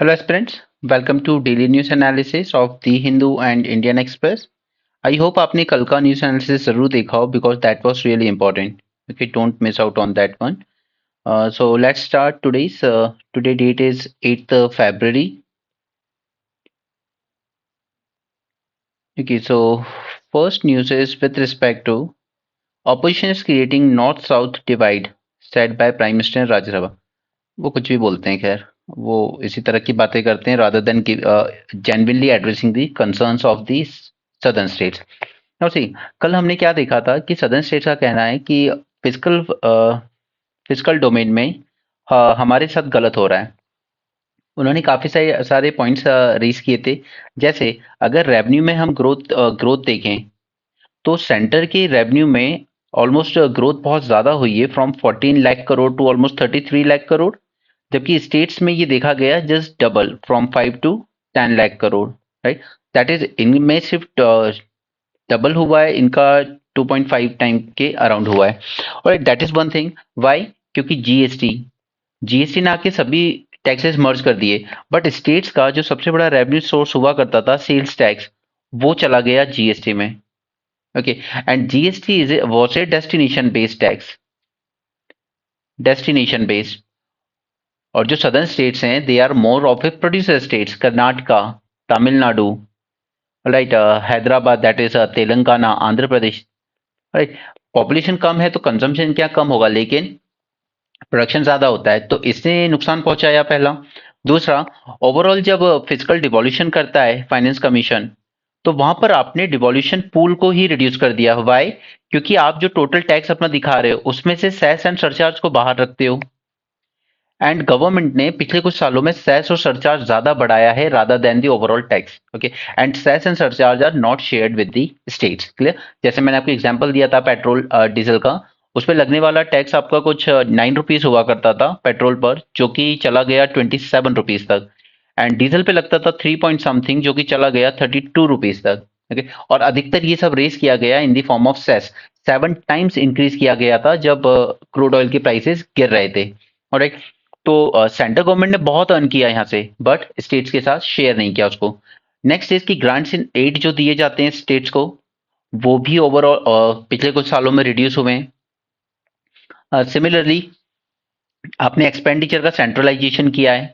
Hello aspirants, welcome to daily news analysis of The Hindu and Indian Express. I hope आपने कल का news analysis जरूर देखा हो because that was really important. Okay, don't miss out on that one. So let's start today's. Today date is 8th February. Okay, so first news is with respect to opposition is creating north-south divide said by Prime Minister Rajya Sabha. वो कुछ भी बोलते हैं खैर वो इसी तरह की बातें करते हैं rather than genuinely addressing the concerns of the southern states. Now see, कल हमने क्या देखा था कि सदर्न स्टेट्स का कहना है कि फिजिकल फिजिकल डोमेन में हमारे साथ गलत हो रहा है। उन्होंने काफी सारे पॉइंट्स रेज किए थे, जैसे अगर रेवेन्यू में हम ग्रोथ देखें तो सेंटर के रेवेन्यू में ऑलमोस्ट ग्रोथ बहुत ज्यादा हुई है, from 14 lakh crore to almost 33 lakh crore, जबकि स्टेट्स में ये देखा गया just double, from 5 to 10 lakh crore, right. That is इनमें सिर्फ डबल हुआ है, इनका 2.5 टाइम के अराउंड हुआ है। और that is one thing why, क्योंकि जीएसटी ने आके सभी टैक्सेस मर्ज कर दिए, बट स्टेट्स का जो सबसे बड़ा रेवेन्यू सोर्स हुआ करता था सेल्स टैक्स, वो चला गया जीएसटी में। Okay, and GST is was a destination based tax, destination based. और जो सदर्न स्टेट्स हैं they are more of a producer states, Karnataka, Tamil Nadu, right, Hyderabad, that is Telangana, Andhra Pradesh, right. Population कम है तो कंजम्पशन क्या कम होगा, लेकिन प्रोडक्शन ज्यादा होता है, तो इसने नुकसान पहुंचाया, पहला। दूसरा, ओवरऑल जब फिजिकल डिवॉल्यूशन करता है फाइनेंस कमीशन, तो वहां पर आपने डिवॉल्यूशन पूल को ही रिड्यूस कर दिया। व्हाई? क्योंकि आप जो टोटल टैक्स अपना दिखा रहे हो उसमें से सेस एंड सरचार्ज को बाहर रखते हो, एंड गवर्नमेंट ने पिछले कुछ सालों में सेस और सरचार्ज ज्यादा बढ़ाया है rather than the overall tax. Okay, and cess and surcharge are not shared with the states. Clear? जैसे मैंने आपको एग्जांपल दिया था पेट्रोल डीजल का, उस पर लगने वाला टैक्स आपका कुछ 9 रुपीज हुआ करता था पेट्रोल पर, जो कि चला गया 27 रुपीज तक, एंड डीजल पे लगता था 3 पॉइंट समथिंग, जो कि चला गया 32 रुपीज तक। ओके, और अधिकतर ये सब रेस किया गया in the form of cess. 7 times increase किया गया था जब क्रूड ऑयल के प्राइसेस गिर रहे थे। ऑलराइट, तो सेंट्रल गवर्नमेंट ने बहुत अर्न किया यहाँ से, बट स्टेट्स के साथ शेयर नहीं किया उसको। नेक्स्ट इज की ग्रांट्स इन एड जो दिए जाते हैं स्टेट्स को, वो भी ओवरऑल पिछले कुछ सालों में रिड्यूस हुए हैं। सिमिलरली आपने एक्सपेंडिचर का सेंट्रलाइजेशन किया है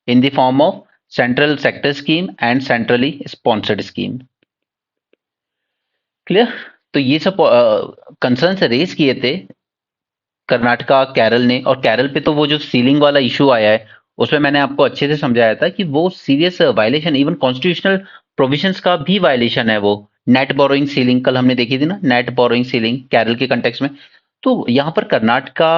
इन the form of central sector scheme and centrally sponsored scheme. Clear? तो ये सब कंसर्न्स रेज किए थे कर्नाटका, केरल ने। और केरल पे तो वो जो सीलिंग वाला इशू आया है, उसमें मैंने आपको अच्छे से समझाया था कि वो serious violation, even constitutional provisions का भी वायलेशन है वो। नेट बोरोइंग सीलिंग कल हमने देखी थी ना, नेट बोरोइंग सीलिंग केरल के कंटेक्स्ट में। तो यहाँ पर कर्नाटका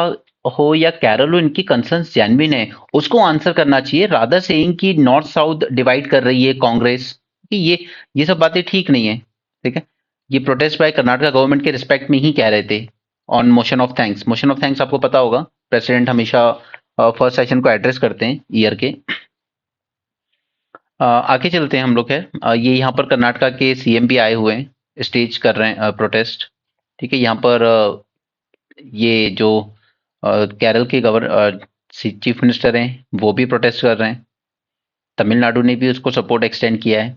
हो या केरल हो, इनकी कंसर्न्स जेन्युइन है, उसको आंसर करना चाहिए, रादर सेइंग कि नॉर्थ साउथ डिवाइड कर रही है कांग्रेस, कि ये सब बातें ठीक नहीं है। ठीक है, ये प्रोटेस्ट बाय कर्नाटका गवर्नमेंट के रिस्पेक्ट में ही कह रहे थे on motion of thanks. Motion of thanks आपको पता होगा, प्रेसिडेंट हमेशा फर्स्ट सेशन को एड्रेस करते हैं ईयर के। आगे चलते हैं हम लोग। है ये यहाँ पर कर्नाटका के सीएम भी आए हुए हैं, स्टेज कर रहे हैं प्रोटेस्ट। ठीक है, यहाँ पर ये जो केरल के चीफ मिनिस्टर हैं वो भी प्रोटेस्ट कर रहे हैं, तमिलनाडु ने भी उसको सपोर्ट एक्सटेंड किया है।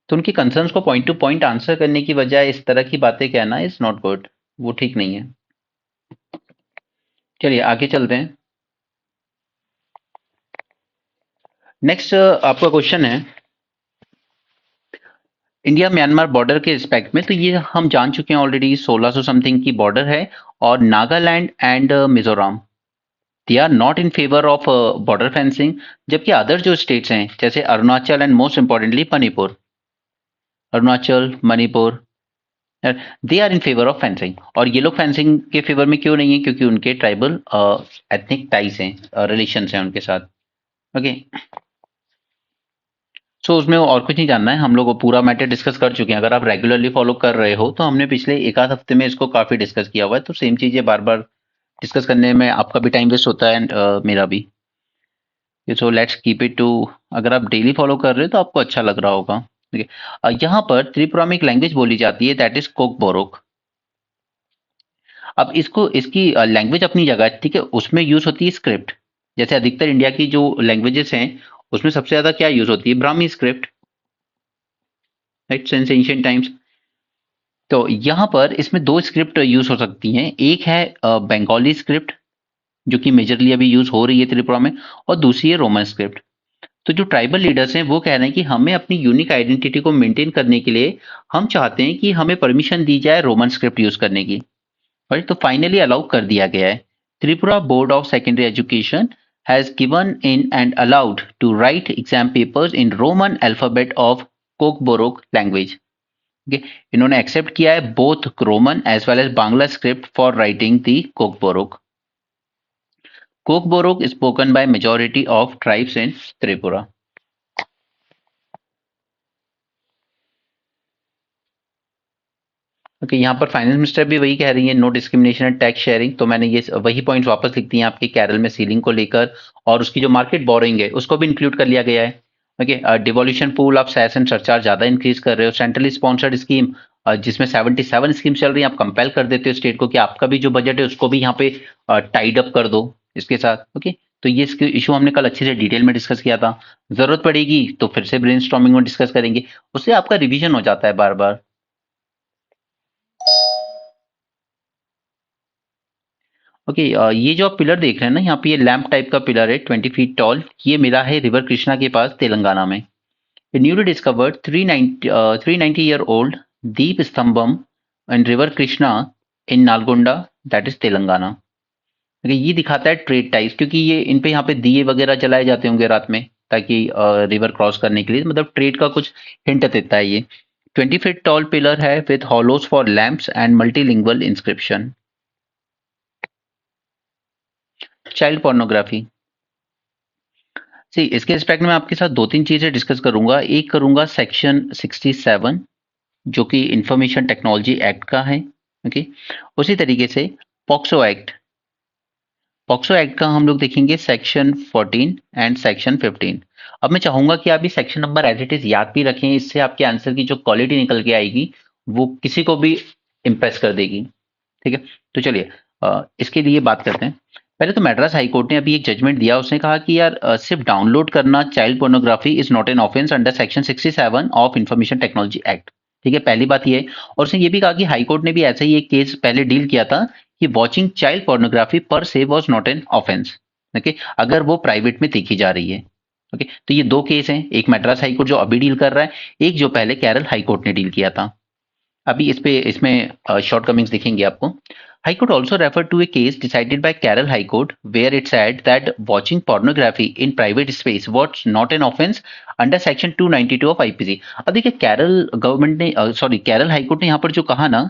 तो उनकी कंसर्न्स को पॉइंट टू पॉइंट आंसर करने की बजाय इस तरह की बातें कहना इज नॉट गुड, वो ठीक नहीं है। चलिए आगे चलते हैं। नेक्स्ट आपका क्वेश्चन है इंडिया म्यांमार बॉर्डर के रिस्पेक्ट में। तो ये हम जान चुके हैं ऑलरेडी, 1600 समथिंग की बॉर्डर है, और Nagaland and Mizoram they are not in favour of border fencing, जबकि अदर जो स्टेट्स हैं जैसे Arunachal and most importantly Manipur, Arunachal, Manipur, they are in favour of fencing. और ये लोग फेंसिंग के फेवर में क्यों नहीं है? क्योंकि उनके ट्राइबल एथनिक टाइज हैं, रिलेशंस हैं उनके साथ। ओके, सो उसमें और कुछ नहीं जानना है, हम लोग वो पूरा मैटर डिस्कस कर चुके हैं। अगर आप रेगुलरली फॉलो कर रहे हो तो हमने पिछले एक आध हफ्ते में इसको काफी डिस्कस किया हुआ है, तो सेम चीजें बार बार डिस्कस करने में आपका भी टाइम वेस्ट होता है एंड मेरा भी। So let's keep it to, अगर आप डेली फॉलो कर रहे हो तो आपको अच्छा लग रहा होगा। ठीक है, यहाँ पर त्रिपुरा में एक लैंग्वेज बोली जाती है, दैट इज कोक बोरोक। अब इसको, इसकी लैंग्वेज अपनी जगह है, ठीक है, उसमें यूज होती है स्क्रिप्ट। जैसे अधिकतर इंडिया की जो लैंग्वेजेस हैं उसमें सबसे ज्यादा क्या यूज होती है? Brahmi script, right, since ancient times. तो यहाँ पर इसमें दो स्क्रिप्ट यूज हो सकती हैं, एक है बंगाली स्क्रिप्ट जो कि मेजरली अभी यूज हो रही है त्रिपुरा में, और दूसरी है रोमन स्क्रिप्ट। तो जो ट्राइबल लीडर्स हैं वो कह रहे हैं कि हमें अपनी यूनिक आइडेंटिटी को मेंटेन करने के लिए हम चाहते हैं कि हमें परमिशन दी जाए रोमन स्क्रिप्ट यूज करने की। राइट, तो फाइनली अलाउ कर दिया गया है। Tripura board of secondary education has given in and allowed to write exam papers in Roman alphabet of Kokborok language. Okay, इन्होंने एक्सेप्ट किया है both Roman as well as Bangla script for writing the Kokborok. Kokborok is spoken by majority of tribes in Tripura. Okay, यहाँ पर finance minister भी वही कह रही है, no discrimination and tax sharing. तो मैंने ये वही पॉइंट्स वापस लिख दिए आपके केरल में सीलिंग को लेकर, और उसकी जो मार्केट बोरोइंग है उसको भी इंक्लूड कर लिया गया है। ओके, डिवोल्यूशन पूल आप सेस एंड सरचार्ज ज्यादा इंक्रीज कर रहे हो। सेंट्रली स्पॉन्सर्ड स्कीम जिसमें 77 स्कीम चल रही है, आप कंपेल कर देते हो स्टेट को कि आपका भी जो बजट है उसको भी यहाँ पे टाइड अप कर दो इसके साथ। ओके, तो ये इशू हमने कल अच्छे से डिटेल में डिस्कस किया था। जरूरत पड़ेगी तो फिर से ब्रेनस्टॉर्मिंग में डिस्कस करेंगे, उससे आपका रिवीजन हो जाता है बार बार। ओके, ये जो आप पिलर देख रहे हैं ना, यहाँ पे ये लैंप टाइप का पिलर है 20 फीट टॉल, ये मिला है रिवर कृष्णा के पास तेलंगाना में। Newly discovered 390-year-old Deep Stambham and river Krishna in Nalgonda, that is Telangana. Okay, ये दिखाता है ट्रेड टाइप्स, क्योंकि ये इन पे यहाँ पे दिए वगैरह जलाए जाते होंगे रात में ताकि रिवर क्रॉस करने के लिए, मतलब ट्रेड का कुछ हिंट देता है ये। 20 फीट टॉल पिलर है with hollows for lamps and multilingual inscription. Child pornography, see इसके रिस्पेक्ट में आपके साथ दो तीन चीजें डिस्कस करूंगा। एक करूंगा सेक्शन 67 जो कि इंफॉर्मेशन टेक्नोलॉजी एक्ट का है। ओके, उसी तरीके से पॉक्सो एक्ट, पॉक्सो एक्ट का हम लोग देखेंगे सेक्शन 14 एंड सेक्शन 15। अब मैं चाहूंगा कि आप ये section number as it is याद भी रखें, इससे आपके आंसर की जो क्वालिटी निकल के आएगी वो किसी को भी इम्प्रेस कर देगी। ठीक है, तो चलिए इसके लिए बात करते हैं। पहले तो मद्रास हाई कोर्ट ने अभी एक जजमेंट दिया, उसने कहा कि यार सिर्फ डाउनलोड करना child pornography is not an offence under section 67 of information technology act. ठीक है, पहली बात ये है। और उसने ये भी कहा कि हाई कोर्ट ने भी ऐसा ही एक केस पहले डील किया था कि वॉचिंग चाइल्ड पोर्नोग्राफी पर से was not an offence. Okay, अगर वो प्राइवेट में देखी जा रही है। ओके, तो ये दो केस हैं, एक मद्रास हाई कोर्ट जो अभी डील कर रहा है, एक जो पहले केरल हाई कोर्ट ने डील किया था। अभी इसमें शॉर्ट कमिंग्स दिखेंगे आपको। High Court also referred to a case decided by Kerala High Court where it said that watching pornography in private space was not an offence under section 292 of IPC। अब देखिए Kerala government ने Kerala high court ने यहाँ पर जो कहा ना,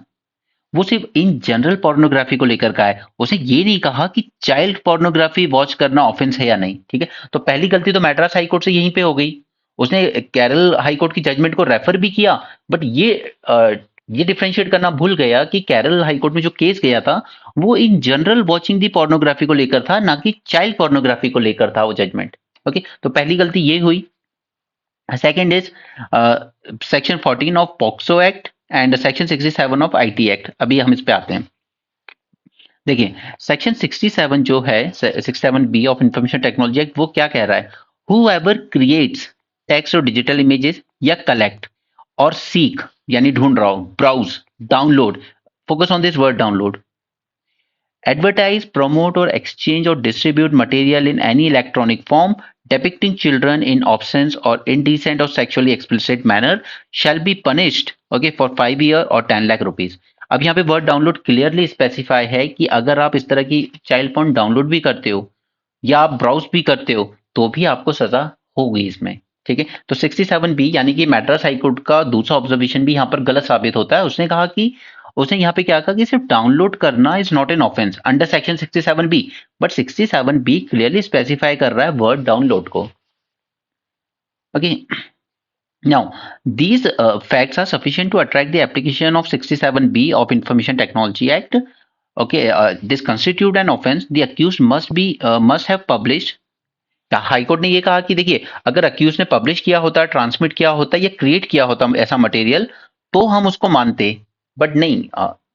वो सिर्फ इन जनरल पोर्नोग्राफी को लेकर का है। उसने ये नहीं कहा कि चाइल्ड पोर्नोग्राफी वॉच करना ऑफेंस है या नहीं। ठीक है, तो पहली गलती तो मैड्रास हाई कोर्ट से यहीं पे हो गई। उसने केरल हाई कोर्ट की जजमेंट को रेफर भी किया, बट ये डिफरेंशिएट करना भूल गया कि केरल हाई कोर्ट में जो केस गया था वो in general watching the pornography को लेकर था, ना कि चाइल्ड पोर्नोग्राफी को लेकर था वो जजमेंट। ओके, तो पहली गलती ये हुई। Second is section 14 of POCSO act and section 67 of IT act. अभी हम इस पे आते हैं। देखिए, सेक्शन 67 जो है 67 B of information technology act, वो क्या कह रहा है? हूएवर क्रिएट्स टेक्स्ट और डिजिटल इमेजेस या कलेक्ट और सीक यानी ढूंढ रहा हूं, browse, download, focus on this word download, advertise, promote or exchange or distribute material in any electronic form depicting children in obscene or indecent or sexually explicit manner shall be punished, okay, for 5 year or 10 lakh rupees। अब यहाँ पे word download clearly specify है कि अगर आप इस तरह की चाइल्ड पॉर्न डाउनलोड भी करते हो या आप ब्राउज भी करते हो तो भी आपको सजा होगी इसमें। ठीक है, तो 67 बी यानी कि मैड्रास हाईकोर्ट का दूसरा ऑब्जर्वेशन भी यहाँ पर गलत साबित होता है। उसने कहा कि उसने यहाँ पे क्या कहा कि सिर्फ डाउनलोड करना is not an offence under section 67 B, but 67 B clearly specify कर रहा है वर्ड डाउनलोड को। Okay, now these facts are sufficient to attract the application of 67b of information technology act। okay, this constitute an offense, the accused must have published। High court ने ये कहा कि देखिए, अगर अक्यूज ने publish किया होता, ट्रांसमिट किया होता या क्रिएट किया होता ऐसा मटेरियल तो हम उसको मानते, बट नहीं।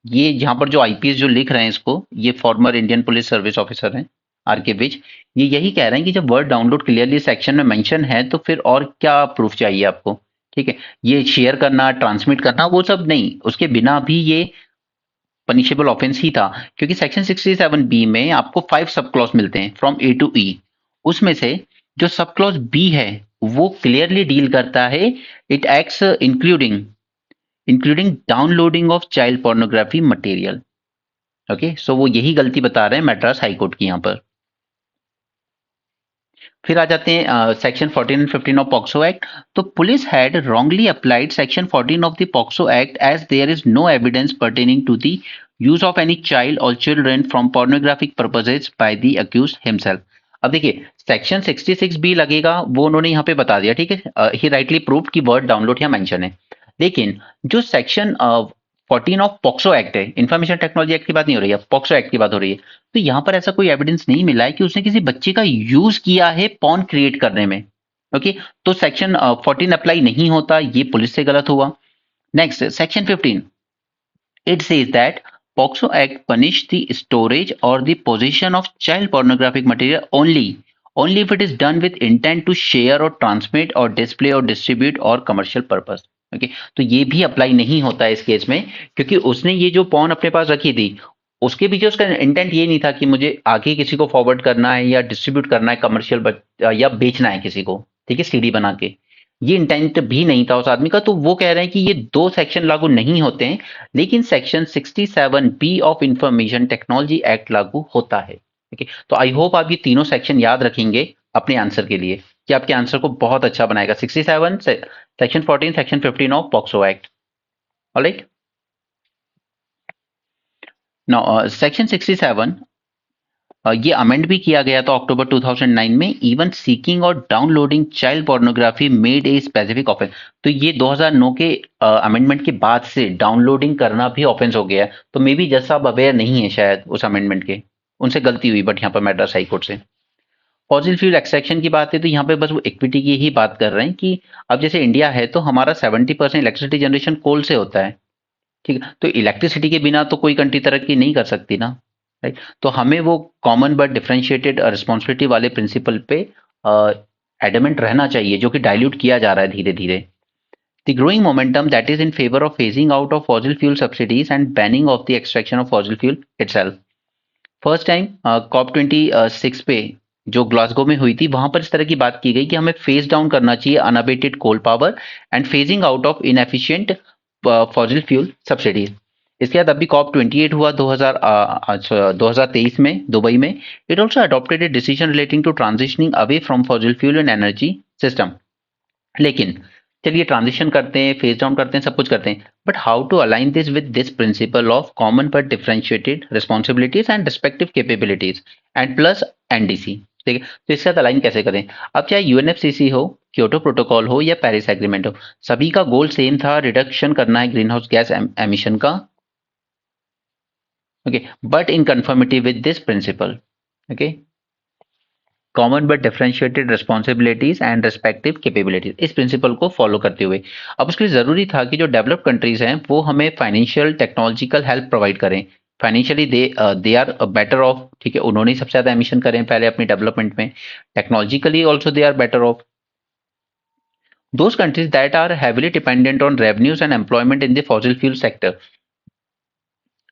ये यहाँ पर जो आईपीएस जो लिख रहे हैं इसको, ये former Indian police service officer हैं। आरके विज, ये यही कह रहे हैं कि जब वर्ड डाउनलोड क्लियरली सेक्शन में मेंशन है तो फिर और क्या प्रूफ चाहिए आपको। ठीक है, ये शेयर करना, ट्रांसमिट करना, वो सब नहीं, उसके बिना भी ये पनिशेबल ऑफेंस ही था, क्योंकि सेक्शन 67 बी में आपको 5 सब क्लॉज मिलते हैं फ्रॉम ए टू ई। उसमें से जो सब क्लॉज बी है वो क्लियरली डील करता है, it acts including including downloading of child pornography material. Okay, so वो यही गलती बता रहे हैं मद्रास हाईकोर्ट की यहाँ पर। फिर आ जाते हैं section 14 and 15 of POCSO act. तो police had wrongly applied section 14 of the POCSO act as there is no evidence pertaining to the use of any child और children from pornographic purposes by the accused himself. अब देखिए, section 66 B लगेगा, वो उन्होंने यहाँ पे बता दिया, ठीक है, ही राइटली प्रूव्ड कि वर्ड डाउनलोड यहाँ मेंशन है। लेकिन जो सेक्शन 14 ऑफ पॉक्सो एक्ट है, इंफॉर्मेशन टेक्नोलॉजी एक्ट की बात नहीं हो रही है, पॉक्सो एक्ट की बात हो रही है, तो यहाँ पर ऐसा कोई एविडेंस नहीं मिला है कि उसने किसी बच्चे का यूज किया है पॉर्न क्रिएट करने में। ओके, तो सेक्शन 14 अप्लाई नहीं होता, ये पुलिस से गलत हुआ। Next section 15, it says that POXO Act punish the storage or the possession of child pornographic material only if it is done with intent to share or transmit or display or distribute or commercial purpose। Okay, तो ये भी apply नहीं होता है इस case में, क्योंकि उसने ये जो पॉन अपने पास रखी थी, उसके पीछे उसका इंटेंट ये नहीं था कि मुझे आगे किसी को फॉरवर्ड करना है या डिस्ट्रीब्यूट करना है कमर्शियल या बेचना है किसी को, ठीक है, सीडी बना के, ये इंटेंट भी नहीं था उस आदमी का। तो वो कह रहे हैं कि ये दो सेक्शन लागू नहीं होते हैं, लेकिन section 67 B of information technology act लागू होता है। ठीक है, तो आई होप आप ये तीनों सेक्शन याद रखेंगे अपने आंसर के लिए, कि आपके आंसर को बहुत अच्छा बनाएगा। 67, section 14, section 15 of POCSO act. Alright, now section 67 ये अमेंड भी किया गया था अक्टूबर 2009 में। इवन सीकिंग और downloading child pornography made a specific offence. तो ये 2009 के अमेंडमेंट के बाद से डाउनलोडिंग करना भी ऑफेंस हो गया है। तो मे बी जैसा आप अवेयर नहीं है शायद उस अमेंडमेंट के, उनसे गलती हुई, बट यहाँ पर मैड्रास हाई कोर्ट से। फॉसिल फ्यूल एक्सट्रैक्शन की बात है तो यहाँ पे बस वो इक्विटी की ही बात कर रहे हैं कि अब जैसे इंडिया है तो हमारा 70% इलेक्ट्रिसिटी जनरेशन कोल से होता है। ठीक है, तो इलेक्ट्रिसिटी के बिना तो कोई कंट्री तरक्की नहीं कर सकती ना, राइट। तो हमें वो कॉमन बट डिफरेंशिएटेड रिस्पॉन्सिबिलिटी वाले प्रिंसिपल पे एडमेंट रहना चाहिए, जो कि डाइल्यूट किया जा रहा है धीरे धीरे। The growing momentum that is in favor of phasing out of fossil fuel subsidies and banning of the extraction of fossil fuel itself. First time COP26 पे जो ग्लासगो में हुई थी, वहां पर इस तरह की बात की गई कि हमें फेज डाउन करना चाहिए unabated coal power and phasing out of inefficient fossil fuel subsidies. इसके बाद अभी COP28 हुआ 2023 में दुबई में। It also adopted a decision relating to transitioning away from fossil fuel and energy system. लेकिन चलिए ट्रांजिशन करते हैं, फेज डाउन करते हैं, सब कुछ करते हैं, but how to align this with this principle of common but differentiated responsibilities and respective capabilities and plus NDC. ठीक है, तो इसके साथ अलाइन कैसे करें। अब चाहे यूएनएफसीसी हो, क्योटो प्रोटोकॉल हो या पेरिस एग्रीमेंट हो, सभी का गोल सेम था, रिडक्शन करना है ग्रीन हाउस गैस एमिशन का। Okay, but in conformity with this principal, okay, common but differentiated responsibilities and respective capabilities, इस प्रिंसिपल को फॉलो करते हुए। अब उसके लिए जरूरी था कि जो डेवलप्ड कंट्रीज हैं वो हमें फाइनेंशियल टेक्नोलॉजिकल हेल्प प्रोवाइड करें। Financially they are better off, ठीक है, उन्होंने सबसे ज्यादा एमिशन करें पहले अपनी डेवलपमेंट में। Technologically also they are better off. Those countries that are heavily dependent on revenues and employment in the fossil fuel sector.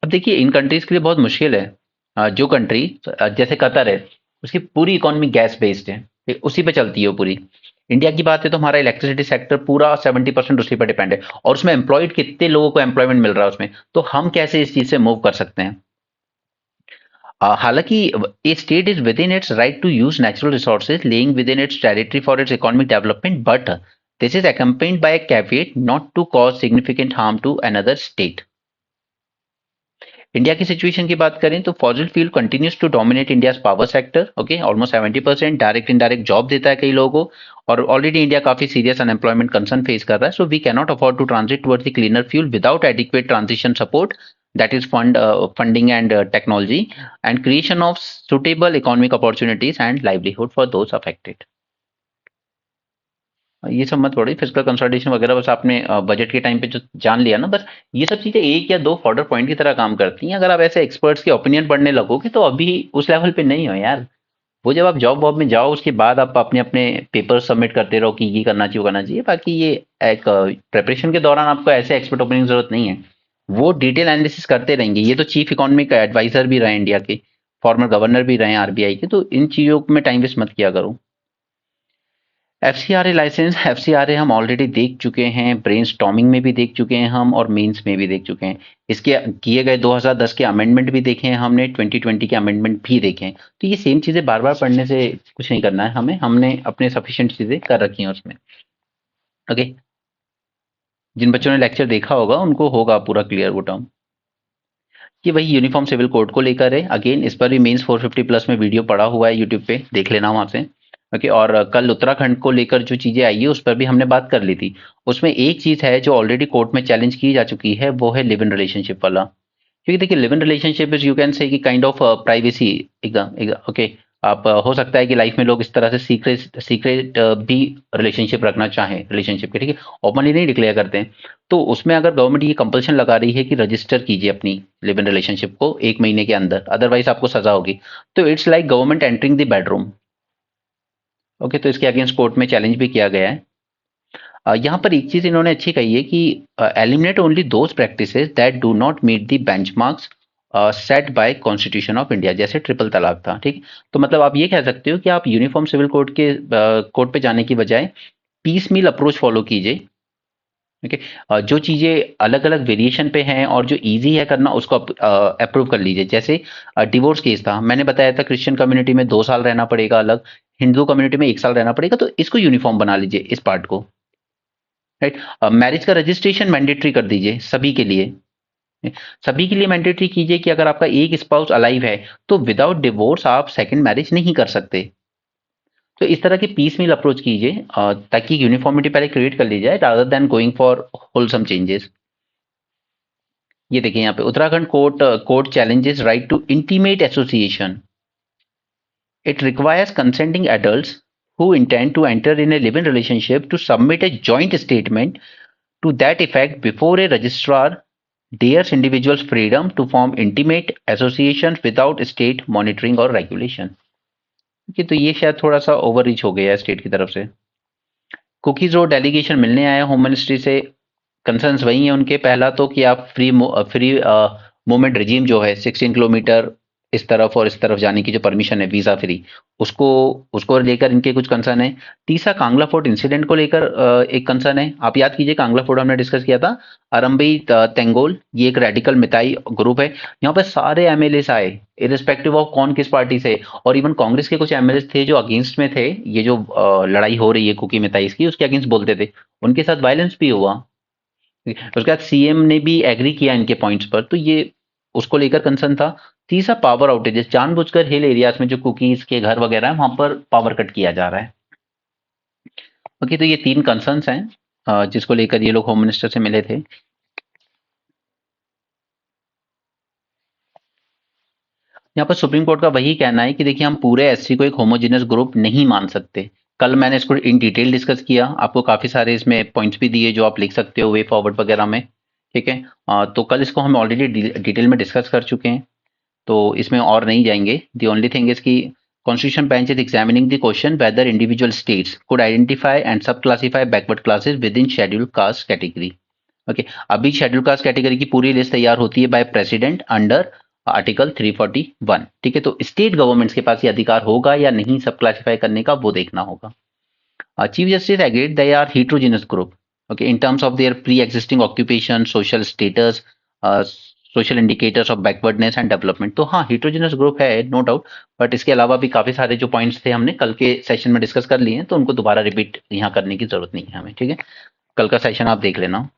अब देखिए इन कंट्रीज के लिए बहुत मुश्किल है। जो कंट्री जैसे कतर है, उसकी पूरी इकोनॉमी गैस बेस्ड है, ठीक, उसी पे चलती है वो पूरी। इंडिया की बात है तो हमारा इलेक्ट्रिसिटी सेक्टर पूरा 70% उसी पर डिपेंड है, और उसमें एम्प्लॉयड कितने लोगों को एम्प्लॉयमेंट मिल रहा है उसमें, तो हम कैसे इस चीज से मूव कर सकते हैं। हालांकि a state is within its right to use natural resources lying within its territory for its economic development, but this is accompanied by a caveat not to cause significant harm to another state। India की situation की बात करें तो fossil fuel continues to dominate India power sector. Okay, almost 70% direct indirect job देता है कई लोगों को, और ऑलरेडी इंडिया काफी सीरियस अनएम्प्लॉयमेंट कंसर्न फेस कर रहा है। So we can not afford to transit towards the cleaner fuel without adequate transition support, that is funding and technology and creation of suitable economic opportunities and livelihood for those affected। ये सब मत पढ़िए, physical consultation वगैरह बस आपने budget के time पे जो जान लिया ना, बस ये सब चीजें एक या दो फॉर्डर पॉइंट की तरह काम करती हैं। अगर आप ऐसे एक्सपर्ट्स के ओपिनियन पढ़ने लगोगे तो अभी उस लेवल पे नहीं हो यार, वो जब आप जॉब वॉब में जाओ उसके बाद आप अपने अपने पेपर सबमिट करते रहो कि ये करना चाहिए वो करना चाहिए। बाकी ये एक प्रिपरेशन के दौरान आपको ऐसे एक्सपर्ट होने की जरूरत नहीं है। वो डिटेल एनालिसिस करते रहेंगे। ये तो चीफ इकोनॉमिक एडवाइजर भी रहे इंडिया के, फॉर्मर गवर्नर भी रहे आरबीआई के, तो इन चीजों में टाइम वेस्ट मत किया करो। एफसीआरए लाइसेंस, एफसीआरए हम ऑलरेडी देख चुके हैं, ब्रेनस्टॉर्मिंग में भी देख चुके हैं हम, और मेंस में भी देख चुके हैं। इसके किए गए 2010 के अमेंडमेंट भी देखे हैं हमने, 2020 के अमेंडमेंट भी देखे हैं। तो ये सेम चीजें बार बार पढ़ने से कुछ नहीं करना है हमें, हमने अपने सफिशिएंट चीजें कर रखी हैं उसमें। ओके, जिन बच्चों ने लेक्चर देखा होगा उनको होगा पूरा क्लियर वो टर्म। ये वही यूनिफॉर्म सिविल कोड को लेकर है। अगेन इस पर भी मेंस 450 प्लस में वीडियो पड़ा हुआ है यूट्यूब पे, देख लेना वहां से। ओके, और कल उत्तराखंड को लेकर जो चीजें आई है उस पर भी हमने बात कर ली थी। उसमें एक चीज है जो ऑलरेडी कोर्ट में चैलेंज की जा चुकी है, वो है लिव इन रिलेशनशिप वाला। क्योंकि देखिए live in relationship is, you can say कि काइंड ऑफ प्राइवेसी। एकदम ओके, आप हो सकता है कि लाइफ में लोग इस तरह से सीक्रेट सीक्रेट भी रिलेशनशिप रखना चाहें रिलेशनशिप के, ठीक है, ओपनली नहीं डिक्लेयर करते हैं। तो उसमें अगर गवर्नमेंट ये कंपल्शन लगा रही है कि रजिस्टर कीजिए अपनी लिव इन रिलेशनशिप को 1 महीने के अंदर, अदरवाइज आपको सजा होगी। तो it's like government entering the bedroom. Okay, तो इसके अगेंस्ट कोर्ट में चैलेंज भी किया गया है। यहाँ पर एक चीज इन्होंने अच्छी कही है कि eliminate only those practices that do not meet the benchmarks set by constitution of India, जैसे ट्रिपल तलाक था, ठीक। तो मतलब आप ये कह सकते हो कि आप यूनिफॉर्म सिविल कोड के कोर्ट पे जाने की बजाय पीस मील अप्रोच फॉलो कीजिए। ओके, जो चीजें अलग अलग वेरिएशन पे हैं और जो इजी है करना उसको अप्रूव कर लीजिए। जैसे डिवोर्स केस था, मैंने बताया था क्रिश्चियन कम्युनिटी में 2 साल रहना पड़ेगा अलग, हिंदू कम्युनिटी में 1 साल रहना पड़ेगा, तो इसको यूनिफॉर्म बना लीजिए इस पार्ट को, राइट। मैरिज का रजिस्ट्रेशन मैंडेटरी कर दीजिए सभी के लिए। सभी के लिए मैंडेटरी कीजिए कि अगर आपका एक स्पाउस अलाइव है तो विदाउट डिवोर्स आप सेकंड मैरिज नहीं कर सकते। तो इस तरह की पीस मील अप्रोच कीजिए ताकि यूनिफॉर्मिटी पहले क्रिएट कर ली जाए rather than going for wholesome changes. ये देखिए यहाँ पे Uttarakhand court challenges right to intimate association. It requires consenting adults who intend to enter in a live-in relationship to submit a joint statement to that effect before a registrar dares individuals freedom to form intimate associations without state monitoring or regulation। कि तो ये शायद थोड़ा सा over reach हो गया है state की तरफ से। कुकीज रोड डेलीगेशन मिलने आया होम मिनिस्ट्री से। कंसर्न्स वही हैं उनके। पहला तो कि आप फ्री मूवमेंट रिजीम जो है 16 किलोमीटर इस तरफ और इस तरफ जाने की जो परमिशन है वीजा फ्री, उसको उसको लेकर इनके कुछ कंसर्न है। तीसरा कांगला फोर्ट इंसिडेंट को लेकर एक कंसर्न है। आप याद कीजिए कांगला फोर्ट हमने डिस्कस किया था। अरम्बई तेंगोल ये एक रेडिकल मिताई ग्रुप है। यहाँ पे सारे एमएलए आए इरिस्पेक्टिव ऑफ कौन किस पार्टी से, और इवन कांग्रेस के कुछ एमएलए थे जो अगेंस्ट में थे। ये जो लड़ाई हो रही है कुकी मिताई की उसके अगेंस्ट बोलते थे, उनके साथ वायलेंस भी हुआ। उसके बाद सीएम ने भी एग्री किया इनके पॉइंट्स पर, तो ये उसको लेकर कंसर्न था। तीसरा पावर आउटेजेस, जानबूझकर हिल एरियाज में जो कुकीज के घर वगैरह है वहां पर पावर कट किया जा रहा है। ओके, तो ये 3 कंसर्न्स हैं जिसको लेकर ये लोग होम मिनिस्टर से मिले थे। यहाँ पर सुप्रीम कोर्ट का वही कहना है कि देखिए हम पूरे एससी को एक होमोजेनस ग्रुप नहीं मान सकते। कल मैंने इसको इन डिटेल डिस्कस किया, आपको काफी सारे इसमें पॉइंट्स भी दिए जो आप लिख सकते हो वे फॉरवर्ड वगैरह में, ठीक है। तो कल इसको हम ऑलरेडी डिटेल में डिस्कस कर चुके हैं, तो इसमें और नहीं जाएंगे। द ओनली थिंग इज कि constitution bench is examining the question whether individual states could identify and sub classify backward classes within scheduled caste category. Okay, अभी शेड्यूल कास्ट कैटेगरी की पूरी लिस्ट तैयार होती है बाय प्रेसिडेंट अंडर आर्टिकल 341, ठीक है। तो स्टेट गवर्नमेंट्स के पास ये अधिकार होगा या नहीं सब क्लासिफाई करने का, वो देखना होगा। Chief justice agreed they are heterogeneous group, okay, in terms of their pre-existing occupation, social status, social indicators of backwardness and development. तो हाँ हिट्रोजिनस ग्रुप है नो डाउट, बट इसके अलावा भी काफी सारे जो पॉइंट्स थे हमने कल के सेशन में डिस्कस कर लिए हैं, तो उनको दोबारा रिपीट यहाँ करने की जरूरत नहीं है हमें, ठीक है। कल का सेशन आप देख लेना।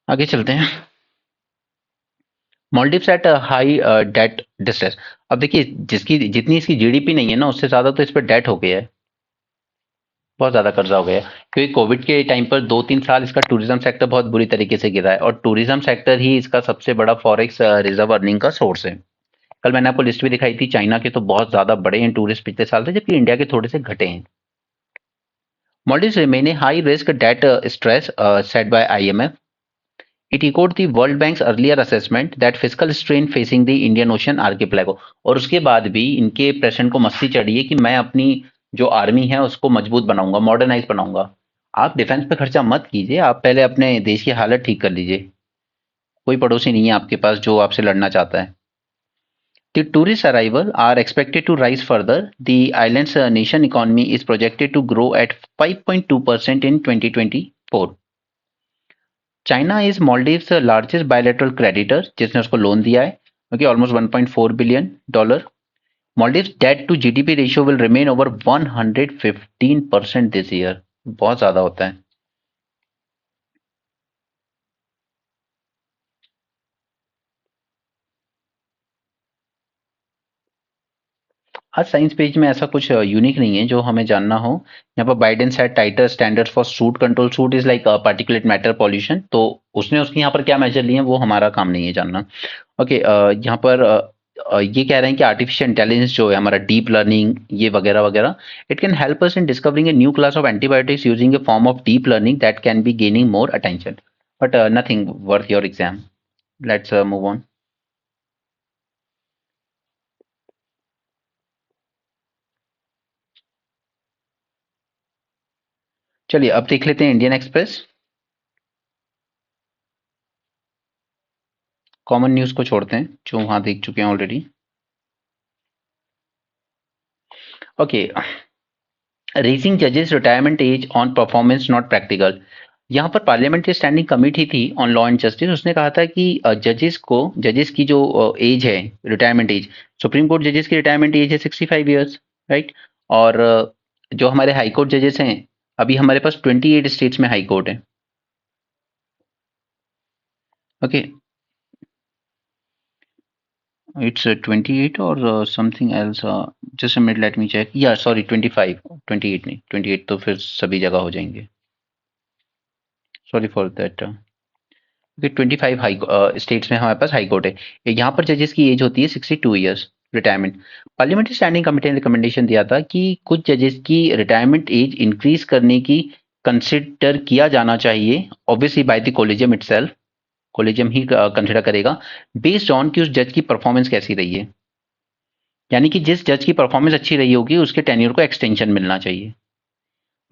आगे चलते हैं। Maldives at high debt distress. अब देखिए जिसकी जितनी इसकी जीडीपी नहीं है ना उससे ज्यादा तो इस पर डेट हो गया है, बहुत ज्यादा कर्जा हो गया। क्योंकि कोविड के टाइम पर 2-3 साल इसका टूरिज्म सेक्टर बहुत बुरी तरीके से गिरा है, और टूरिज्म सेक्टर ही इसका सबसे बड़ा फॉरेक्स रिजर्व अर्निंग का सोर्स है। कल मैंने आपको लिस्ट भी दिखाई थी, चाइना के तो बहुत ज्यादा बड़े हैं टूरिस्ट पिछले साल से, जबकि इंडिया के थोड़े से घटे हैं। Maldives remain a high risk debt stress set by IMF. It echoed the World Bank's earlier assessment that fiscal strain facing the Indian Ocean archipelago। और उसके बाद भी इनके प्रेसिडेंट को मस्ती चढ़ी है कि मैं अपनी जो आर्मी है उसको मजबूत बनाऊंगा, मॉडर्नाइज बनाऊंगा। आप डिफेंस पे खर्चा मत कीजिए, आप पहले अपने देश की हालत ठीक कर लीजिए। कोई पड़ोसी नहीं है आपके पास जो आपसे लड़ना चाहता है। The tourist arrival are expected to rise further. The island's nation economy is projected to grow at 5.2% in 2024. China is Maldives' largest bilateral creditor, जिसने उसको लोन दिया है, okay, almost $1.4 billion. Maldives' debt to GDP ratio will remain over 115% this year. बहुत ज्यादा होता है। आज science page में ऐसा कुछ यूनिक नहीं है जो हमें जानना हो। यहाँ पर Biden set tighter standards for soot control. Soot is like particulate matter pollution, तो उसने उसके यहाँ पर क्या मेजर लिए हैं वो हमारा काम नहीं है जानना। ओके, यहाँ पर ये कह रहे हैं कि आर्टिफिशियल इंटेलिजेंस जो है हमारा डीप लर्निंग ये वगैरह वगैरह, it can help us in discovering a new class of antibiotics using A form of deep learning that can be gaining more attention, but nothing worth your exam. Let's move on. चलिए अब देख लेते हैं Indian express. Common news को छोड़ते हैं जो वहां देख चुके हैं ऑलरेडी। ओके, रेजिंग जजेस retirement age on performance not practical. यहाँ पर पार्लियामेंट्री स्टैंडिंग कमेटी थी ऑन लॉ एंड जस्टिस, उसने कहा था कि जजेस की जो एज है, रिटायरमेंट एज, सुप्रीम कोर्ट जजेस की रिटायरमेंट एज है 65 ईयर्स, राइट। और जो हमारे हाई कोर्ट जजेस हैं, अभी हमारे पास 28 स्टेट्स में हाई कोर्ट है। Okay, it's 28 or something else, just a minute, let me check, yeah sorry 25, 28 नहीं, 28 तो फिर सभी जगह हो जाएंगे, sorry for that. 25 high states में हमारे पास हाई कोर्ट है। यहाँ पर जजेस की एज होती है 62 years retirement. Parliamentary standing committee ने रिकमेंडेशन दिया था कि कुछ जजेस की रिटायरमेंट एज इंक्रीज करने की कंसिडर किया जाना चाहिए, obviously by the collegium itself. Collegium he consider करेगा बेस्ड ऑन कि उस जज की परफॉर्मेंस कैसी रही है, यानी कि जिस जज की परफॉर्मेंस अच्छी रही होगी उसके टेन्योर को एक्सटेंशन मिलना चाहिए।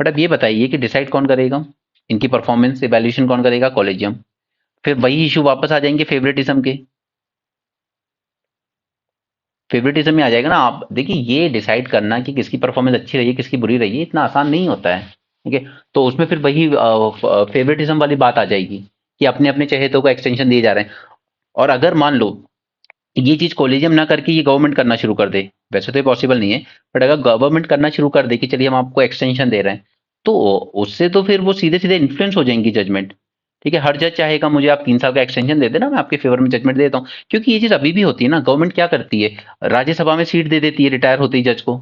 बट अब ये बताइए कि डिसाइड कौन करेगा इनकी परफॉर्मेंस, इवैल्यूएशन कौन करेगा? कॉलेजियम। फिर वही इशू वापस आ जाएंगे फेवरेटिज्म के, फेवरेटिज्म में आ जाएगा ना। आप देखिए, ये डिसाइड करना कि किसकी परफॉर्मेंस अच्छी रही है किसकी बुरी रही है इतना आसान नहीं होता है, ठीक है। तो उसमें फिर वही फेवरेटिज्म वाली बात आ जाएगी कि अपने अपने चहेतों को एक्सटेंशन दिए जा रहे हैं। और अगर मान लो ये चीज कॉलेजियम ना करके ये गवर्नमेंट करना शुरू कर दे, वैसे तो ये पॉसिबल नहीं है, बट अगर गवर्नमेंट करना शुरू कर दे कि चलिए हम आपको एक्सटेंशन दे रहे हैं, तो उससे तो फिर वो सीधे सीधे इन्फ्लुएंस हो जाएंगी जजमेंट, ठीक है। हर जज चाहेगा मुझे आप 3 साल का एक्सटेंशन दे देना, मैं आपके फेवर में जजमेंट देता हूँ। क्योंकि ये चीज अभी भी होती है ना, गवर्नमेंट क्या करती है, राज्यसभा में सीट दे देती है रिटायर होते ही जज को।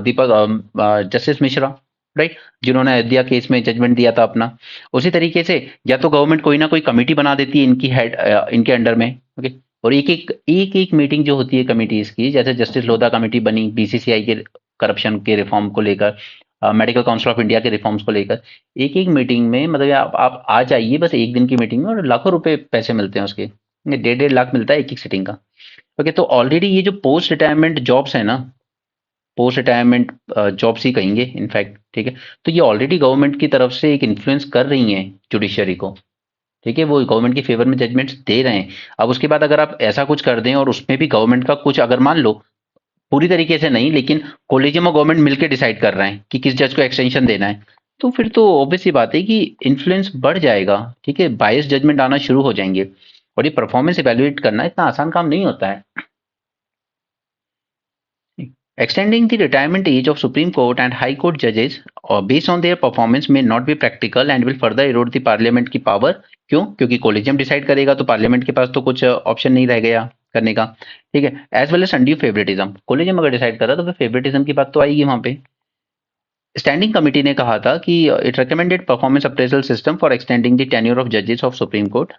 दीपक जस्टिस मिश्रा, राइट, जिन्होंने अयोध्या केस में जजमेंट दिया था अपना। उसी तरीके से या तो गवर्नमेंट कोई ना कोई कमेटी बना देती है इनकी हेड, इनके अंडर में, ओके। और एक एक मीटिंग जो होती है कमिटीज की, जैसे जस्टिस लोधा कमेटी बनी बीसीसीआई के करप्शन के रिफॉर्म को लेकर, मेडिकल काउंसिल ऑफ इंडिया के रिफॉर्म्स को लेकर, एक एक मीटिंग में मतलब आप आ जाइए बस एक दिन की मीटिंग में और लाखों रुपए पैसे मिलते हैं उसके, 1.5 लाख मिलता है एक एक सीटिंग का। ओके, तो ऑलरेडी ये जो पोस्ट रिटायरमेंट जॉब्स है ना, पोस्ट रिटायरमेंट जॉब्स ही कहेंगे इनफैक्ट, ठीक है। तो ये ऑलरेडी गवर्नमेंट की तरफ से एक इन्फ्लुएंस कर रही हैं जुडिशरी को, ठीक है। वो गवर्नमेंट के फेवर में जजमेंट्स दे रहे हैं। अब उसके बाद अगर आप ऐसा कुछ कर दें और उसमें भी गवर्नमेंट का कुछ, अगर मान लो पूरी तरीके से नहीं लेकिन कॉलेजियम और गवर्नमेंट मिलकर डिसाइड कर रहे हैं कि किस जज को एक्सटेंशन देना है, तो फिर तो ऑब्वियस सी बात है कि इन्फ्लुएंस बढ़ जाएगा, ठीक है। बायस जजमेंट आना शुरू हो जाएंगे। और ये परफॉर्मेंस इवेल्युएट करना इतना आसान काम नहीं होता है। Extending the retirement age of Supreme Court and High Court judges based on their performance may not be practical and will further erode the parliament की power। क्यों? क्योंकि कोलिजियम डिसाइड करेगा तो पार्लियामेंट के पास तो कुछ ऑप्शन नहीं रह गया करने का, ठीक है। As well as undue favouritism, collegium अगर डिसाइड कर रहा तो फिर फेवरेटिज्म की बात तो आएगी वहां पे। स्टैंडिंग कमेटी ने कहा था कि it recommended performance appraisal system for extending the tenure of जजेस of supreme court.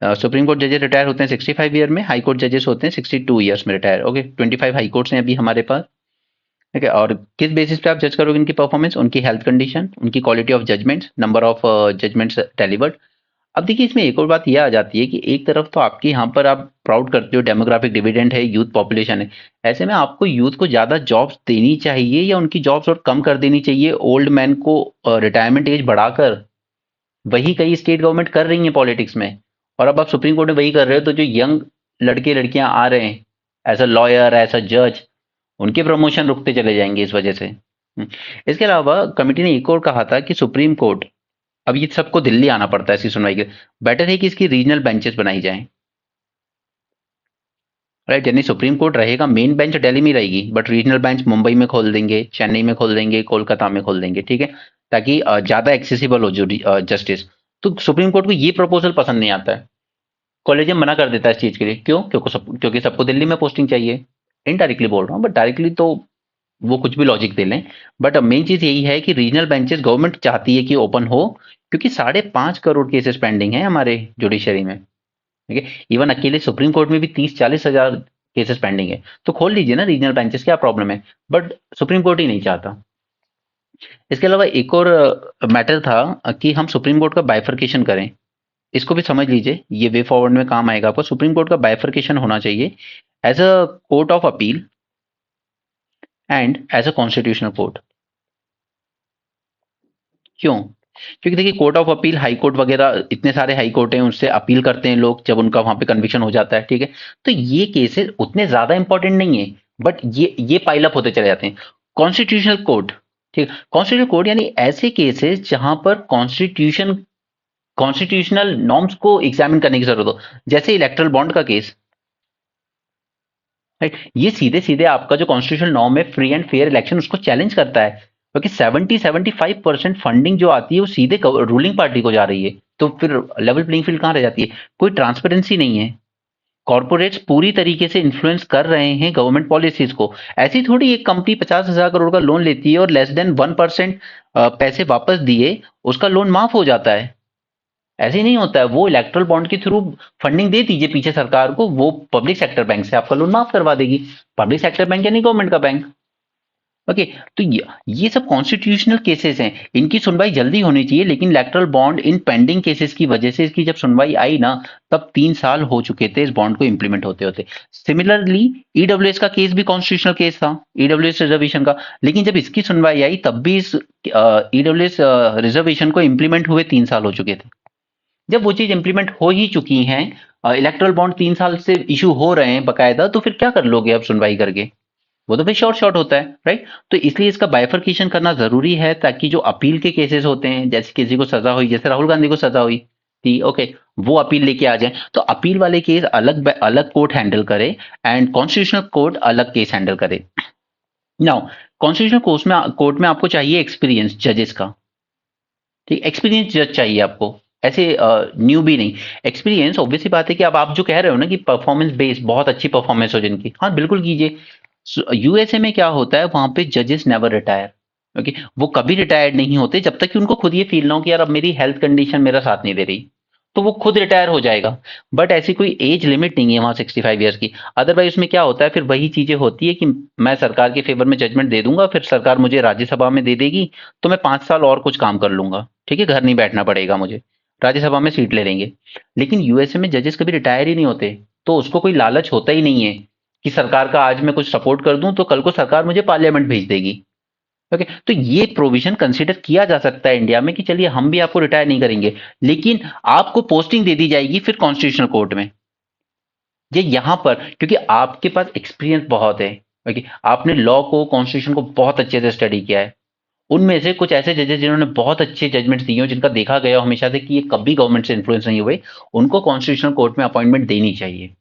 Supreme court जजेस रिटायर होते हैं 65 ईयर में, हाई कोर्ट जजेस होते हैं 62 ईयर्स में रिटायर। ओके, 25 हाई कोर्ट्स हैं अभी हमारे पास, ठीक है। और किस बेसिस पे आप जज करोगे इनकी परफॉर्मेंस? उनकी हेल्थ कंडीशन, उनकी quality of judgements, number of judgements delivered, अब देखिए इसमें एक और बात ये आ जाती है कि एक तरफ तो आपके यहाँ पर आप प्राउड करते हो डेमोग्राफिक डिविडेंड है, यूथ पॉपुलेशन है। ऐसे में आपको यूथ को ज़्यादा जॉब्स देनी चाहिए या उनकी जॉब्स और कम कर देनी चाहिए? ओल्ड मैन को रिटायरमेंट एज बढ़ाकर वही कई स्टेट गवर्नमेंट कर रही है पॉलिटिक्स में। और अब आप सुप्रीम कोर्ट में वही कर रहे हो, तो जो यंग लड़के लड़कियां आ रहे हैं as a lawyer, as a जज, उनके प्रमोशन रुकते चले जाएंगे इस वजह से। इसके अलावा कमिटी ने एक और कहा था कि सुप्रीम कोर्ट, अब ये सबको दिल्ली आना पड़ता है इसकी सुनवाई के, बेटर है कि इसकी रीजनल बेंचेस बनाई जाएं। राइट, यानी सुप्रीम कोर्ट रहेगा, मेन बेंच दिल्ली में रहेगी, बट रीजनल बेंच मुंबई में खोल देंगे, चेन्नई में खोल देंगे, कोलकाता में खोल देंगे, ठीक है, ताकि ज्यादा एक्सेसिबल हो जस्टिस। तो सुप्रीम कोर्ट को ये प्रपोजल पसंद नहीं आता है, कॉलेजियम मना कर देता है इस चीज के लिए। क्यों? क्योंकि सबको दिल्ली में पोस्टिंग चाहिए। इनडायरेक्टली बोल रहा हूँ, बट डायरेक्टली तो वो कुछ भी लॉजिक दे लें। बट मेन चीज यही है कि रीजनल बेंचेस गवर्नमेंट चाहती है कि ओपन हो, क्योंकि 5.5 करोड़ केसेस पेंडिंग है हमारे जुडिशरी में, ठीक है। इवन अकेले सुप्रीम कोर्ट में भी 30-40 हजार केसेस पेंडिंग है। तो खोल लीजिए ना रीजनल बेंचेस, क्या प्रॉब्लम है? बट सुप्रीम कोर्ट ही नहीं चाहता। इसके अलावा एक और मैटर था कि हम सुप्रीम कोर्ट का बाइफर्केशन करें। इसको भी समझ लीजिए, ये वे फॉरवर्ड में काम आएगा आपको। सुप्रीम कोर्ट का बाइफर्केशन होना चाहिए as a court of appeal and as a constitutional court. क्यों? क्योंकि देखिए court of appeal, high court वगैरह, इतने सारे हाई कोर्ट हैं, उनसे अपील करते हैं लोग जब उनका वहां पे कन्विक्शन हो जाता है, ठीक है। तो ये केसेस उतने ज्यादा इंपॉर्टेंट नहीं है, बट ये पाइल अप होते चले जाते हैं। कॉन्स्टिट्यूशनल कोर्ट, ठीक, कॉन्स्टिट्यूशनल कोर्ट यानी ऐसे केसेस जहां पर कॉन्स्टिट्यूशनल नॉर्म्स को एग्जामिन करने की जरूरत हो, जैसे इलेक्ट्रल बॉन्ड का केस। राइट, ये सीधे सीधे आपका जो कॉन्स्टिट्यूशनल नॉर्म है फ्री एंड फेयर इलेक्शन, उसको चैलेंज करता है, क्योंकि 70-75% फंडिंग जो आती है वो सीधे रूलिंग पार्टी को जा रही है। तो फिर लेवल प्लेइंग फील्ड कहां रह जाती है? कोई ट्रांसपेरेंसी नहीं है। कॉर्पोरेट्स पूरी तरीके से इन्फ्लुएंस कर रहे हैं गवर्नमेंट पॉलिसीज को। ऐसी थोड़ी एक कंपनी 50,000 करोड़ का लोन लेती है और लेस देन 1% पैसे वापस दिए उसका लोन माफ हो जाता है। ऐसे ही नहीं होता है। वो इलेक्ट्रल बॉन्ड के थ्रू फंडिंग दे दीजिए पीछे सरकार को, वो पब्लिक सेक्टर बैंक से आपका लोन माफ करवा देगी। पब्लिक सेक्टर बैंक यानी गवर्नमेंट का बैंक। ओके, तो ये सब कॉन्स्टिट्यूशनल केसेस हैं, इनकी सुनवाई जल्दी होनी चाहिए, लेकिन erectile bond in pending cases की वजह से इसकी जब सुनवाई आई ना, तब 3 साल हो चुके थे इस बॉन्ड को इंप्लीमेंट होते होते। सिमिलरली ईडब्ल्यूएस का केस भी कॉन्स्टिट्यूशनल केस था, ईडब्ल्यूएस रिजर्वेशन का, लेकिन जब इसकी सुनवाई आई तब भी इस ईडब्ल्यूएस रिजर्वेशन को इंप्लीमेंट हुए 3 साल हो चुके थे। जब वो चीज इंप्लीमेंट हो ही चुकी हैं, इलेक्ट्रल बॉन्ड 3 साल से इशू हो रहे हैं बकायदा, तो फिर क्या कर लोगे अब सुनवाई करके? वो तो फिर शॉर्ट शॉर्ट होता है, राइट। तो इसलिए इसका बाइफर्केशन करना जरूरी है, ताकि जो अपील के केसेस होते हैं, जैसे किसी को सजा हुई, जैसे राहुल गांधी को सजा हुई थी, ओके, वो अपील लेके आ जाए, तो अपील वाले केस अलग अलग कोर्ट हैंडल करे एंड कॉन्स्टिट्यूशनल कोर्ट अलग केस हैंडल करे। नाउ कॉन्स्टिट्यूशनल कोर्ट में आपको चाहिए एक्सपीरियंस जजेस का, ठीक, एक्सपीरियंस जज चाहिए आपको, ऐसे न्यू भी नहीं। एक्सपीरियंस ऑब्वियस सी बात है कि अब आप जो कह रहे हो ना कि परफॉर्मेंस बेस्ड, बहुत अच्छी परफॉर्मेंस हो जिनकी, हाँ बिल्कुल कीजिए। यूएसए में क्या होता है, वहां पे जजेस नेवर रिटायर। ओके, वो कभी रिटायर्ड नहीं होते जब तक कि उनको खुद ये फील ना हो कि यार अब मेरी हेल्थ कंडीशन मेरा साथ नहीं दे रही, तो वो खुद रिटायर हो जाएगा। बट ऐसी कोई एज लिमिट नहीं है वहां 65 ईयर्स की। अदरवाइज उसमें क्या होता है, फिर वही चीजें होती है कि मैं सरकार के फेवर में जजमेंट दे दूंगा, फिर सरकार मुझे राज्यसभा में दे देगी, तो मैं 5 साल और कुछ काम कर लूंगा, ठीक है, घर नहीं बैठना पड़ेगा मुझे, राज्यसभा में सीट ले लेंगे। लेकिन यूएसए में जजेस कभी रिटायर ही नहीं होते, तो उसको कोई लालच होता ही नहीं है कि सरकार का आज मैं कुछ सपोर्ट कर दूं तो कल को सरकार मुझे पार्लियामेंट भेज देगी। ओके, तो ये प्रोविजन कंसीडर किया जा सकता है इंडिया में कि चलिए हम भी आपको रिटायर नहीं करेंगे, लेकिन आपको पोस्टिंग दे दी जाएगी फिर कॉन्स्टिट्यूशनल कोर्ट में। ये यहां पर क्योंकि आपके पास एक्सपीरियंस बहुत है, ओके, आपने लॉ को, कॉन्स्टिट्यूशन को बहुत अच्छे से स्टडी किया है। उनमें से कुछ ऐसे जजेस जिन्होंने बहुत अच्छे जजमेंट्स दिए हो, जिनका देखा गया हो हमेशा से कि ये कभी गवर्नमेंट से इन्फ्लुएंस नहीं हुए, उनको कॉन्स्टिट्यूशनल कोर्ट में अपॉइंटमेंट देनी चाहिए।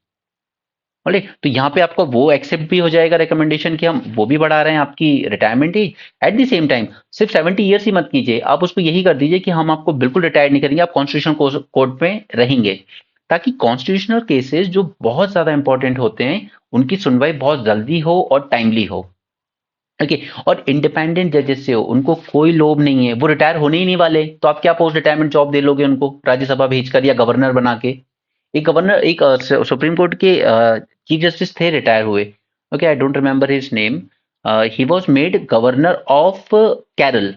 बोले तो यहाँ पे आपका वो एक्सेप्ट भी हो जाएगा रिकमेंडेशन कि हम वो भी बढ़ा रहे हैं आपकी retirement age. At the same time सिर्फ 70 ईयर्स ही मत कीजिए, आप उसको यही कर दीजिए कि हम आपको बिल्कुल रिटायर नहीं करेंगे, आप कॉन्स्टिट्यूशनल कोर्ट में रहेंगे, ताकि कॉन्स्टिट्यूशनल केसेस जो बहुत ज्यादा इंपॉर्टेंट होते हैं उनकी सुनवाई बहुत जल्दी हो और टाइमली हो। ओके, और इंडिपेंडेंट जजेस से हो, उनको कोई लोभ नहीं है, वो रिटायर होने ही नहीं वाले, तो आप क्या पोस्ट रिटायरमेंट जॉब दे लोगे उनको राज्यसभा भेजकर या गवर्नर बना के? एक गवर्नर, एक सुप्रीम कोर्ट के चीफ जस्टिस थे, रिटायर हुए, okay, I don't remember his name, he was made governor of Kerala,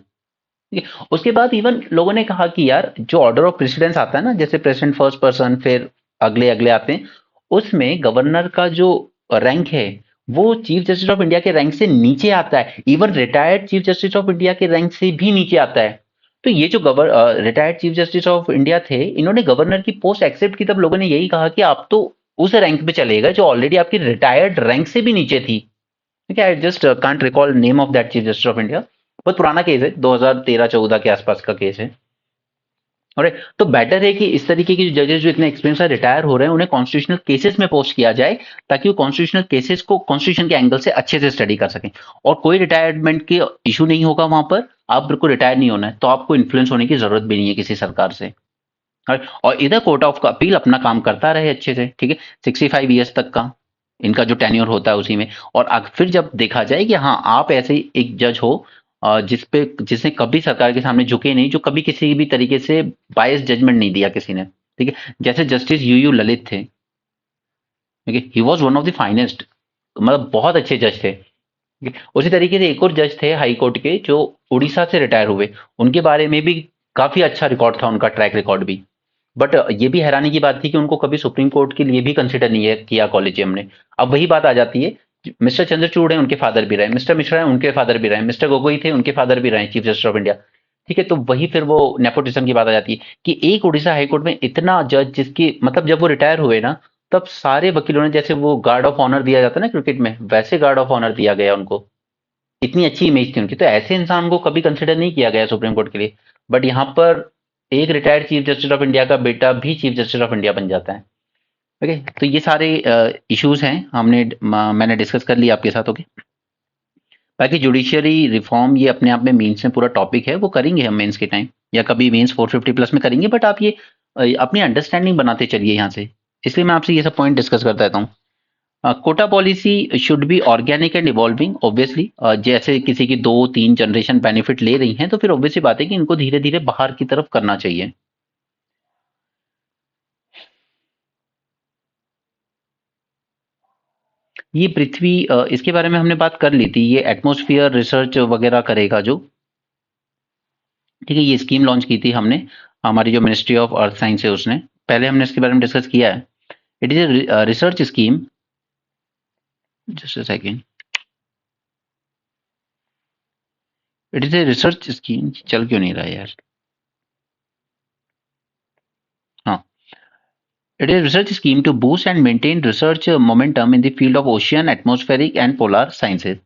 ठीक है। उसके बाद इवन लोगों ने कहा कि यार जो ऑर्डर ऑफ प्रेसिडेंस आता है ना, जैसे प्रेसिडेंट फर्स्ट पर्सन, फिर अगले अगले आते हैं, उसमें गवर्नर का जो रैंक है वो चीफ जस्टिस ऑफ इंडिया के रैंक से नीचे आता है, even retired chief justice of India के रैंक से भी नीचे आता है। तो ये जो retired chief justice of India थे, इन्होंने गवर्नर की पोस्ट एक्सेप्ट की, तब लोगों ने यही कहा कि आप तो उस रैंक पे चले गए जो ऑलरेडी आपकी रिटायर्ड रैंक से भी नीचे थी। ठीक है, I just can't recall name of that chief justice of India. बहुत पुराना केस है, 2013-14 के आसपास का केस है। और तो बेटर है कि इस तरीके के जजेस जो इतने एक्सपीरियंस से रिटायर हो रहे हैं उन्हें कॉन्स्टिट्यूशनल केसेस में पोस्ट किया जाए, ताकि वो कॉन्स्टिट्यूशनल केसेस को कॉन्स्टिट्यूशन के एंगल से अच्छे से स्टडी कर सकें। और कोई रिटायरमेंट के इशू नहीं होगा वहां पर। आपको रिटायर नहीं होना है तो आपको इन्फ्लुएंस होने की जरूरत भी नहीं है किसी सरकार से। और इधर कोर्ट ऑफ अपील अपना काम करता रहे अच्छे से, ठीक है, 65 ईयर्स तक का इनका जो टेन्योर होता है उसी में। और फिर जब देखा जाए कि हाँ आप ऐसे ही एक जज हो जिसने कभी सरकार के सामने झुके नहीं, जो कभी किसी भी तरीके से बायस जजमेंट नहीं दिया किसी ने, ठीक है, जैसे जस्टिस यू ललित थे, ठीक है, he was one of the finest, मतलब बहुत अच्छे जज थे। ठीक है? उसी तरीके से एक और जज थे हाई कोर्ट के जो उड़ीसा से रिटायर हुए, उनके बारे में भी काफी अच्छा रिकॉर्ड था, उनका ट्रैक रिकॉर्ड भी। बट ये भी हैरानी की बात थी कि उनको कभी सुप्रीम कोर्ट के लिए भी कंसिडर नहीं है किया कॉलेजियम ने। अब वही बात आ जाती है, मिस्टर चंद्रचूड़ हैं उनके फादर भी रहे, मिस्टर मिश्रा हैं उनके फादर भी रहे, मिस्टर गोगोई थे उनके फादर भी रहे चीफ जस्टिस ऑफ इंडिया। ठीक है, तो वही फिर वो नेपोटिज्म की बात आ जाती है कि एक उड़ीसा हाईकोर्ट में इतना जज, जिसकी मतलब जब वो रिटायर हुए ना, तब सारे वकीलों ने, जैसे वो गार्ड ऑफ ऑनर दिया जाता है ना क्रिकेट में, वैसे गार्ड ऑफ ऑनर दिया गया उनको। इतनी अच्छी इमेज थी उनकी, तो ऐसे इंसान को कभी कंसिडर नहीं किया गया सुप्रीम कोर्ट के लिए। बट यहाँ पर एक retired chief justice of India का बेटा भी चीफ जस्टिस ऑफ इंडिया बन जाता है। ओके, तो ये सारे इश्यूज हैं, मैंने डिस्कस कर लिया आपके साथ। ओके, बाकी जुडिशियरी रिफॉर्म ये अपने आप में मेंस में पूरा टॉपिक है, वो करेंगे हम मेंस के टाइम, या कभी मेंस 450 प्लस में करेंगे। बट आप ये अपनी अंडरस्टैंडिंग बनाते चलिए यहाँ से, इसलिए मैं आपसे ये सब पॉइंट डिस्कस करता रहता हूँ। Quota policy should be organic and evolving obviously. जैसे किसी की 2-3 जनरेशन बेनिफिट ले रही हैं तो फिर ऑब्वियसली बात है कि इनको धीरे धीरे बाहर की तरफ करना चाहिए। ये पृथ्वी, इसके बारे में हमने बात कर ली थी, ये एटमॉस्फेयर रिसर्च वगैरह करेगा जो, ठीक है, ये स्कीम लॉन्च की थी हमने, हमारी जो मिनिस्ट्री ऑफ अर्थ साइंस है उसने, पहले हमने इसके बारे में डिस्कस किया है। It is a research scheme, just a second, it is a research scheme, चल क्यों नहीं रहा है यार। हाँ, it is a research scheme to boost and maintain research momentum in the field of ocean, atmospheric and polar sciences.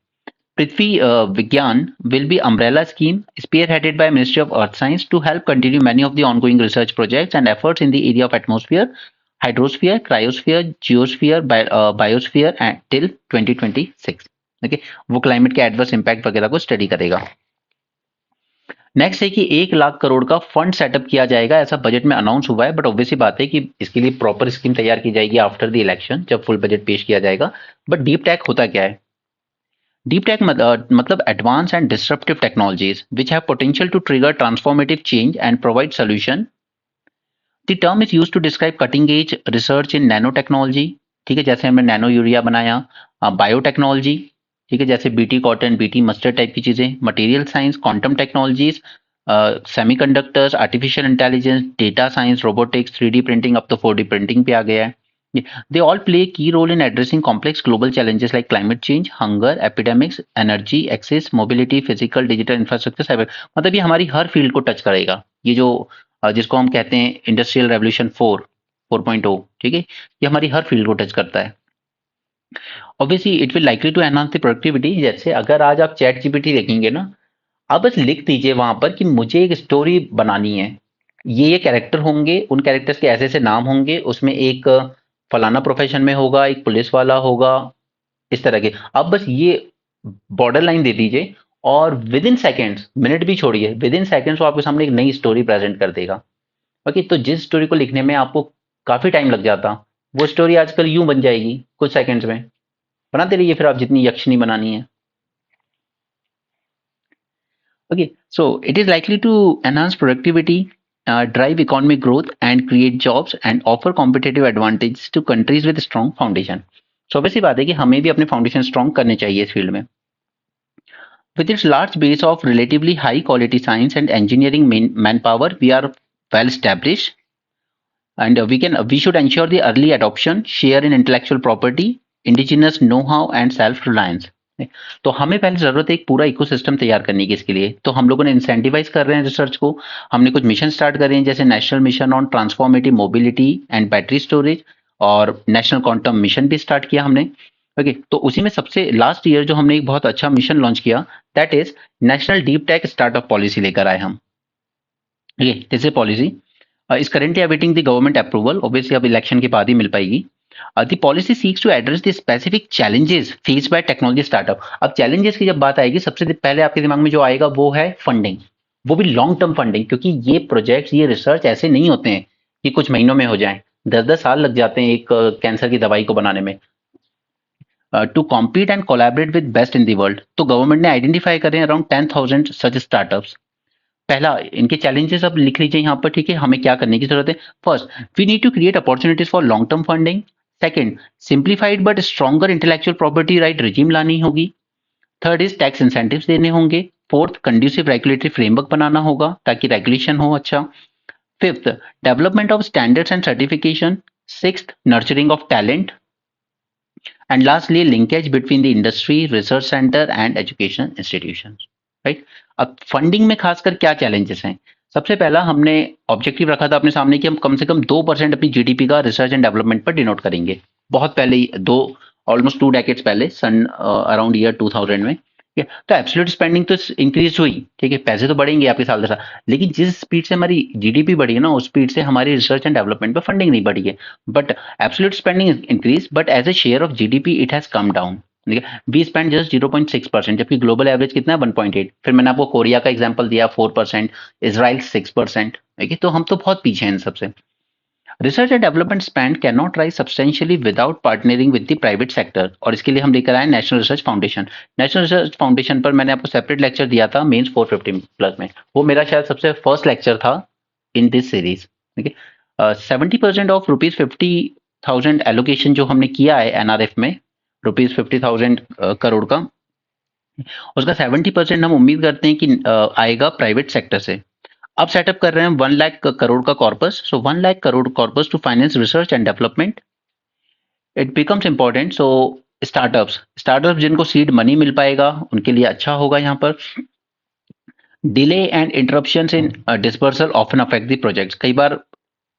Prithvi Vigyan will be umbrella scheme spearheaded by Ministry of Earth Science to help continue many of the ongoing research projects and efforts in the area of atmosphere, hydrosphere, cryosphere, geosphere, biosphere and till 2026. Okay, वो climate के adverse impact वगैरह को study करेगा। Next है कि 1 लाख करोड़ का fund setup किया जाएगा, ऐसा बजट में अनाउंस हुआ है। बट ऑब्वियसली बात है कि इसके लिए प्रॉपर स्कीम तैयार की जाएगी आफ्टर द इलेक्शन, जब फुल बजट पेश किया जाएगा। बट डीप टेक होता क्या है? डीप टेक मतलब advance and disruptive technologies which have potential to trigger transformative change and provide solution. The term is use to describe cutting edge research in nano technology, ठीक है, जैसे हमने nano urea बनाया, biotechnology, ठीक है, जैसे BT cotton, BT mustard type की चीजें, material science, quantum technologies, semiconductors, artificial intelligence, data science, robotics, 3D printing, अब तो 4D प्रिंटिंग पे आ गया है। They all play key role in addressing complex global challenges like climate change, hunger, epidemics, energy, access, mobility, physical digital infrastructure, cyber, मतलब ये हमारी हर field को टच करेगा। ये जो जिसको हम कहते हैं इंडस्ट्रियल रेवोल्यूशन 4.0, ठीक है, ये हमारी हर फील्ड को टच करता है। Obviously it will likely to enhance the productivity. जैसे अगर आज आप चैट जीपीटी देखेंगे ना, आप बस लिख दीजिए वहां पर कि मुझे एक स्टोरी बनानी है, ये कैरेक्टर होंगे, उन कैरेक्टर्स के ऐसे ऐसे नाम होंगे, उसमें एक फलाना प्रोफेशन में होगा, एक पुलिस वाला होगा, इस तरह के। आप बस ये बॉर्डर लाइन दे दीजिए और विद इन सेकेंड्स, मिनट भी छोड़िए, विद इन सेकेंड्स वो आपके सामने एक नई स्टोरी प्रेजेंट कर देगा। ओके, तो जिस स्टोरी को लिखने में आपको काफी टाइम लग जाता, वो स्टोरी आजकल यूं बन जाएगी कुछ सेकंड्स में। बनाते रहिए फिर आप जितनी यक्षिणी बनानी है। Okay, so it is likely to enhance productivity, drive economic growth, and create jobs and offer competitive advantage to countries with strong foundation. So obviously बात है कि हमें भी अपने फाउंडेशन स्ट्रॉन्ग करने चाहिए इस फील्ड में। With its large base of relatively high quality science and engineering manpower, we are well established, and we should ensure the early adoption, share in intellectual property, indigenous know-how and self reliance. तो हमें पहले जरूरत है एक पूरा ecosystem तैयार करने की इसके लिए। तो हम लोगों ने इंसेंटिवाइज कर रहे हैं रिसर्च को। हमने कुछ मिशन स्टार्ट करे हैं, जैसे national mission on transformative mobility and battery storage, और नेशनल क्वांटम मिशन भी स्टार्ट किया हमने। ओके, तो उसी में सबसे लास्ट ईयर जो हमने एक बहुत अच्छा मिशन लॉन्च किया, that is national deep tech startup policy लेकर आए हम। ये this policy is currently awaiting the government approval. Obviously, अब इलेक्शन के बाद ही मिल पाएगी। The policy seeks to address the specific challenges faced by technology startup. अब challenges की जब बात आएगी, सबसे पहले आपके दिमाग में जो आएगा वो है फंडिंग, वो भी लॉन्ग टर्म फंडिंग, क्योंकि ये प्रोजेक्ट्स, ये रिसर्च ऐसे नहीं होते हैं कि कुछ महीनों में हो जाएं। 10-10 साल लग जाते हैं एक कैंसर की दवाई को बनाने में। To compete and collaborate with best in the world, तो गवर्नमेंट ने आइडेंटिफाई करें अराउंड 10,000 सच स्टार्टअप्स। पहला इनके चैलेंजेस अब लिख लीजिए यहाँ पर, ठीक है, हमें क्या करने की जरूरत है। First, we need to create opportunities for long term funding. Second, simplified but stronger intellectual property right regime लानी होगी। थर्ड इज टैक्स इंसेंटिव्स देने होंगे। फोर्थ, कंड्यूसिव रेगुलेटरी फ्रेमवर्क बनाना होगा ताकि रेगुलेशन हो अच्छा। Fifth, development of standards and certification. Sixth, nurturing of talent. And lastly, linkage between the industry, research centre and education institution. Right, अब funding में खासकर क्या चैलेंजेस हैं। सबसे पहला, हमने ऑब्जेक्टिव रखा था अपने सामने कि हम कम से कम 2% अपनी जीडीपी का रिसर्च एंड डेवलपमेंट पर डिनोट करेंगे। बहुत पहले ही, ऑलमोस्ट 2 डेकेड्स पहले, सन अराउंड ईयर 2000 में। ठीक है, तो एब्सोल्यूट स्पेंडिंग तो इंक्रीज हुई, ठीक है, पैसे तो बढ़ेंगे आपके साल दर साल, लेकिन जिस स्पीड से हमारी जीडीपी बढ़ी है ना, उस स्पीड से हमारी रिसर्च एंड डेवलपमेंट पर फंडिंग नहीं बढ़ी है। But absolute spending increase, but as a share of GDP it has come down. We spend just 0.6%, जबकि ग्लोबल एवरेज कितना है, 1.8। फिर मैंने आपको कोरिया का एग्जांपल दिया, 4%, इजराइल 6%। ठीक है, तो हम तो बहुत पीछे हैं इन सबसे। Research and development spend can not rise substantially without partnering with the private sector, और इसके लिए हम लेकर आए national research foundation. National research foundation पर मैंने आपको सेपरेट लेक्चर दिया था मेंस 450 प्लस में, वो मेरा शायद सबसे फर्स्ट लेक्चर था इन दिस सीरीज। ठीक है, 70% ऑफ ₹50,000 एलोकेशन जो हमने किया है एनआरएफ में, ₹50,000 करोड़ का, उसका 70% हम उम्मीद करते हैं कि आएगा प्राइवेट सेक्टर से। अब सेटअप कर रहे हैं 1 लाख करोड़ का corpus. So 1 lakh crore corpus to finance research and development. It becomes important. So startups जिनको सीड मनी मिल पाएगा उनके लिए अच्छा होगा। यहाँ पर delay and interruptions in dispersal often affect the projects. कई बार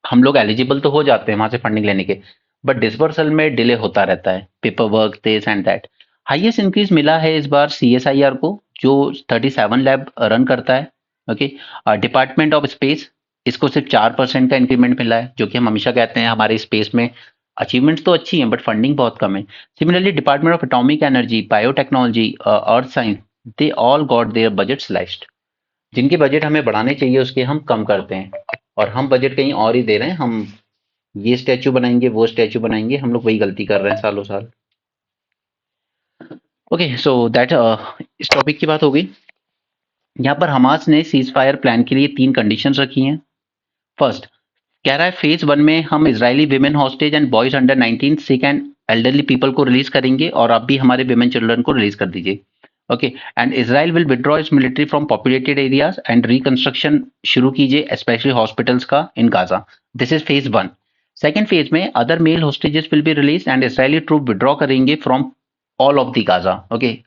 हम लोग एलिजिबल तो हो जाते हैं वहां से फंडिंग लेने के, बट डिस्पर्सल में डिले होता रहता है, paper work, this and that. Highest increase मिला है इस बार सीएसआईआर को, जो 37 लैब रन करता है। ओके, डिपार्टमेंट ऑफ स्पेस, इसको सिर्फ 4% का इंक्रीमेंट मिला है, जो कि हम हमेशा कहते हैं हमारे स्पेस में अचीवमेंट्स तो अच्छी हैं बट फंडिंग बहुत कम है। Similarly department of atomic energy, biotechnology, earth science, they all got their budget slashed. जिनके बजट हमें बढ़ाने चाहिए उसके हम कम करते हैं, और हम बजट कहीं और ही दे रहे हैं। हम ये स्टैचू बनाएंगे, वो स्टैचू बनाएंगे, हम लोग वही गलती कर रहे हैं सालों साल। ओके, सो दैट इस टॉपिक की बात हो गई। यहाँ पर हमास ने सीज फायर प्लान के लिए 3 कंडीशंस रखी हैं। फर्स्ट, कह रहा है फेज 1 में हम Israeli women hostage and boys under 19 sick and elderly people को रिलीज करेंगे, और आप भी हमारे विमेन चिल्ड्रन को रिलीज कर दीजिए। Okay, and Israel will withdraw its military from populated areas and reconstruction शुरू कीजिए, स्पेशली हॉस्पिटल्स का in Gaza. This is phase 1। Second phase में other male hostages will be release and Israeli troop withdraw करेंगे from all of the Gaza. Okay,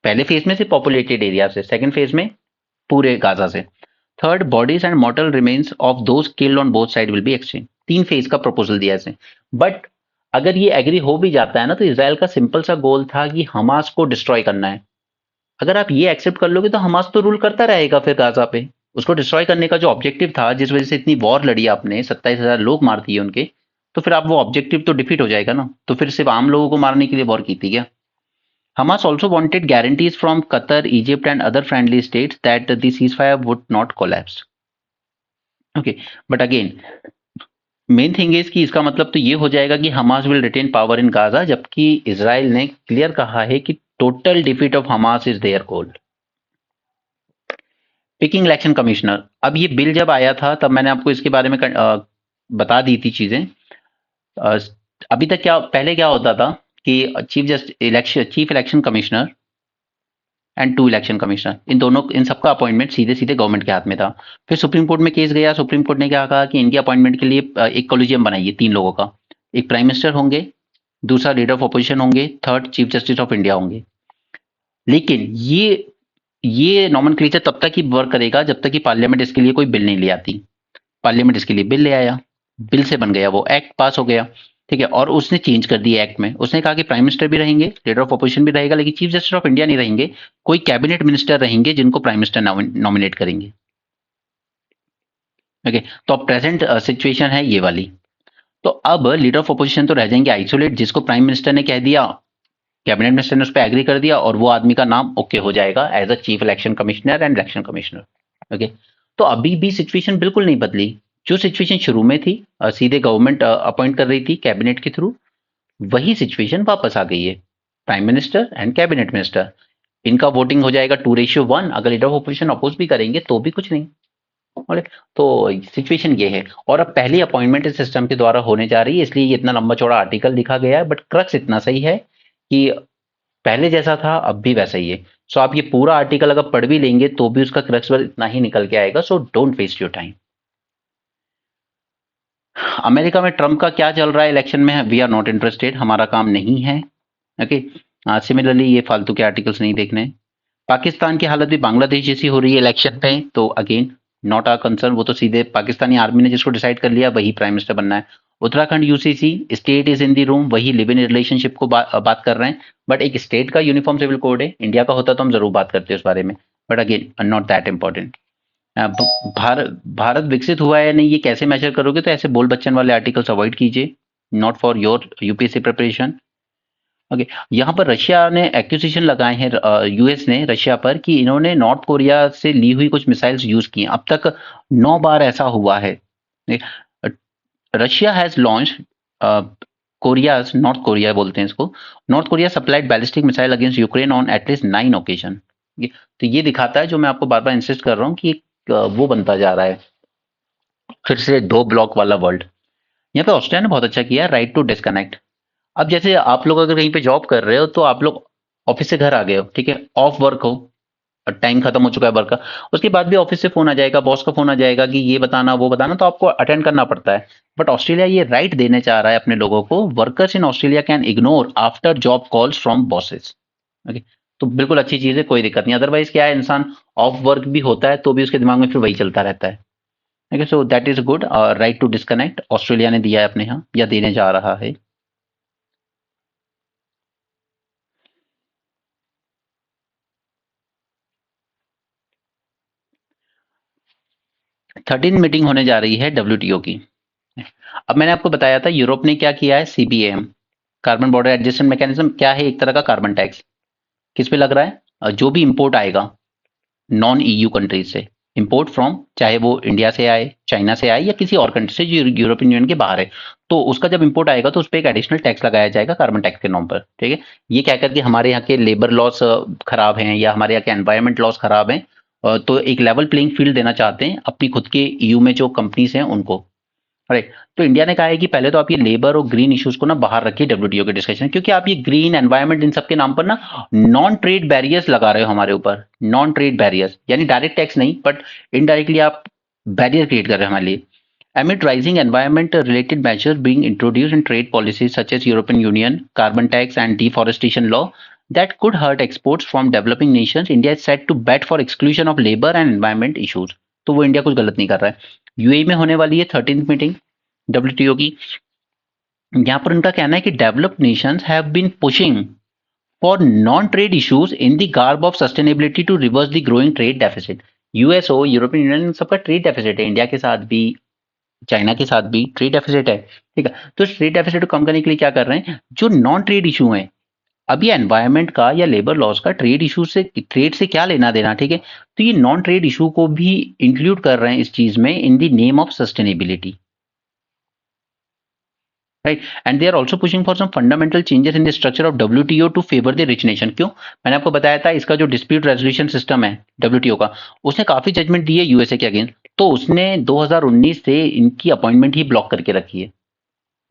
पहले phase में से populated area से, second phase में पूरे गाजा से। Third, bodies and mortal remains of those killed on both side will be exchange. 3 phase का proposal दिया इसे। बट अगर ये एग्री हो भी जाता है ना, तो इसराइल का सिंपल सा गोल था कि हमास को डिस्ट्रॉय करना है। अगर आप ये एक्सेप्ट कर लोगे तो हमास तो रूल करता रहेगा फिर गाजा पे। उसको डिस्ट्रॉय करने का जो ऑब्जेक्टिव था, जिस वजह से इतनी वॉर लड़ी आपने, 27,000 लोग मार दिए उनके, तो फिर आप वो ऑब्जेक्टिव तो डिफीट हो जाएगा ना। तो फिर सिर्फ आम लोगों को मारने के लिए वॉर की थी क्या? Hamas also wanted guarantees from Qatar, Egypt and other friendly states that the ceasefire would not collapse. Okay, but again, main thing is कि इसका मतलब तो ये हो जाएगा कि Hamas will retain power in Gaza, जबकि इजराइल ने क्लियर कहा है कि total defeat of Hamas is their goal. Picking election commissioner, अब ये बिल जब आया था तब मैंने आपको इसके बारे में बता दी थी चीजें। अभी तक पहले क्या होता था कि chief election commissioner and 2 election commissioner. इन सबका अपॉइंटमेंट सीधे सीधे गवर्नमेंट के हाथ में था। फिर सुप्रीम कोर्ट में केस गया, सुप्रीम कोर्ट ने क्या कहा कि इनकी अपॉइंटमेंट के लिए एक कॉलेजियम बनाइए 3 लोगों का, एक प्राइम मिनिस्टर होंगे, दूसरा लीडर ऑफ अपोजिशन होंगे, third chief justice of India होंगे। लेकिन ये नॉमेनक्लेचर तब तक ही वर्क करेगा जब तक कि पार्लियामेंट इसके लिए कोई बिल नहीं ले आती। पार्लियामेंट इसके लिए बिल ले आया, बिल से बन गया, वो एक्ट पास हो गया, ठीक है। और उसने चेंज कर दिया एक्ट में, उसने कहा कि प्राइम मिनिस्टर भी रहेंगे, लीडर ऑफ अपोजिशन भी रहेगा, लेकिन चीफ जस्टिस ऑफ इंडिया नहीं रहेंगे, कोई कैबिनेट मिनिस्टर रहेंगे जिनको प्राइम मिनिस्टर नॉमिनेट करेंगे। ओके, तो अब प्रेजेंट सिचुएशन है ये वाली। तो अब लीडर ऑफ अपोजिशन तो रह जाएंगे आइसोलेट, जिसको प्राइम मिनिस्टर ने कह दिया, कैबिनेट मिनिस्टर ने उस पर एग्री कर दिया और वो आदमी का नाम ओके हो जाएगा as a chief election commissioner and election commissioner. Okay, तो अभी भी सिचुएशन बिल्कुल नहीं बदली। जो सिचुएशन शुरू में थी, सीधे गवर्नमेंट अपॉइंट कर रही थी कैबिनेट के थ्रू, वही सिचुएशन वापस आ गई है। Prime minister and cabinet minister, इनका वोटिंग हो जाएगा 2:1। अगर लीडर ऑफ अपोजिशन अपोज भी करेंगे तो भी कुछ नहीं। तो सिचुएशन ये है। और अब पहली अपॉइंटमेंट इस सिस्टम के द्वारा होने जा रही है, इसलिए ये इतना लंबा चौड़ा आर्टिकल लिखा गया है, बट क्रक्स इतना सही है कि पहले जैसा था अब भी वैसा ही है। सो आप ये पूरा आर्टिकल अगर पढ़ भी लेंगे तो भी उसका क्रक्स बस इतना ही निकल के आएगा। So don't waste your time. America में ट्रम्प का क्या चल रहा है इलेक्शन में, वी आर नॉट इंटरेस्टेड, हमारा काम नहीं है। ओके, सिमिलरली ये फालतू के आर्टिकल्स नहीं देखने। पाकिस्तान की हालत भी बांग्लादेश जैसी हो रही है इलेक्शन में, तो अगेन नॉट आर कंसर्न। वो तो सीधे पाकिस्तानी आर्मी ने जिसको डिसाइड कर लिया वही प्राइम मिनिस्टर बनना है। Uttarakhand UCC, state is in the room, वही लिव इन रिलेशनशिप को बात कर रहे हैं, बट एक स्टेट का यूनिफॉर्म सिविल कोड है। इंडिया का होता तो हम जरूर बात करते हैं उस बारे में, but again not that important. Bharat विकसित हुआ है या नहीं ये कैसे मेजर करोगे, तो ऐसे बोल बच्चन वाले आर्टिकल्स अवॉइड कीजिए, not for your UPSC preparation. Okay, यहाँ पर रशिया ने एक्यूजेशन लगाए हैं, यूएस ने रशिया पर, कि इन्होंने नॉर्थ कोरिया से ली हुई कुछ मिसाइल्स यूज की हैं। अब तक 9 बार ऐसा हुआ है। Russia has launch Korea's, north Korea बोलते हैं इसको, north Korea supplied ballistic missile against Ukraine on at least 9 occasion. तो ये दिखाता है, जो मैं आपको बार बार इंसिस्ट कर रहा हूँ, कि वो बनता जा रहा है फिर से 2 ब्लॉक वाला वर्ल्ड। यहाँ पे ऑस्ट्रेलिया ने बहुत अच्छा किया, राइट टू डिस्कनेक्ट। अब जैसे आप लोग अगर कहीं पे जॉब कर रहे हो तो आप लोग ऑफिस से घर आ गए हो, ठीक है, ऑफ वर्क हो, टाइम खत्म हो चुका है वर्क का, उसके बाद भी ऑफिस से फोन आ जाएगा, बॉस का फोन आ जाएगा कि ये बताना वो बताना, तो आपको अटेंड करना पड़ता है। बट ऑस्ट्रेलिया ये राइट देने चाह रहा है अपने लोगों को, workers in Australia can ignore after job calls from bosses. Okay, तो बिल्कुल अच्छी चीज है, कोई दिक्कत नहीं। अदरवाइज क्या है, इंसान ऑफ वर्क भी होता है तो भी उसके दिमाग में फिर वही चलता रहता है। Okay, so that is good. Right to disconnect Australia ने दिया है अपने यहाँ, या देने जा रहा है। 13 मीटिंग होने जा रही है डब्ल्यूटीओ की। अब मैंने आपको बताया था यूरोप ने क्या किया है, CBM, carbon border adjustment mechanism, क्या है, एक तरह का कार्बन टैक्स। किस पे लग रहा है, जो भी इंपोर्ट आएगा नॉन ईयू कंट्रीज से, इंपोर्ट फ्रॉम, चाहे वो इंडिया से आए, चाइना से आए, या किसी और कंट्री से जो यूरोपियन यूनियन के बाहर है, तो उसका जब इंपोर्ट आएगा तो उस पर एक एडिशनल टैक्स लगाया जाएगा कार्बन टैक्स के नाम पर, ठीक है। ये क्या करके हमारे यहाँ के लेबर लॉस खराब हैं, या हमारे यहाँ के एनवायरमेंट लॉस खराब हैं, तो एक लेवल प्लेइंग फील्ड देना चाहते हैं अपनी खुद के ईयू में जो कंपनीज हैं उनको। राइट, तो इंडिया ने कहा है कि पहले तो आप ये लेबर और ग्रीन इश्यूज को ना बाहर रखिए डब्ल्यूटीओ के डिस्कशन, क्योंकि आप ये ग्रीन एनवायरनमेंट इन सब के नाम पर ना नॉन ट्रेड बैरियर्स लगा रहे हो हमारे ऊपर। नॉन ट्रेड बैरियर्स यानी डायरेक्ट टैक्स नहीं, बट इनडायरेक्टली आप बैरियर क्रिएट कर रहे हो हमारे लिए। Amid rising environment-related measures being introduced in trade policies such as European Union, carbon tax and deforestation law that could hurt exports from developing nations, India is set to bet for exclusion of labor and environment issues. तो वो India कुछ गलत नहीं कर रहा है। UAE में होने वाली है 13th मीटिंग डब्ल्यूटीओ की। यहाँ पर उनका कहना है कि developed nations have been pushing for non trade issues in the garb of sustainability to reverse the growing trade deficit. US हो, यूरोपियन यूनियन, सबका ट्रेड डेफिसिट है, इंडिया के साथ भी, चाइना के साथ भी ट्रेड डेफिसिट है, ठीक है। तो ट्रेड डेफिसिट को कम करने के लिए क्या कर रहे हैं, जो नॉन ट्रेड इशू है, अब ये एनवायरनमेंट का या लेबर लॉस का ट्रेड इशू से, ट्रेड से क्या लेना देना, ठीक है। तो ये नॉन ट्रेड इशू को भी इंक्लूड कर रहे हैं इस चीज में, in the name of sustainability, right. And they are also pushing for some fundamental changes in the structure of WTO to favour the rich nation. क्यों, मैंने आपको बताया था इसका जो डिस्प्यूट रेजोल्यूशन सिस्टम है डब्ल्यूटीओ का, उसने काफी जजमेंट दी है यूएसए के अगेंस्ट, तो उसने 2019 से इनकी अपॉइंटमेंट ही ब्लॉक करके रखी है।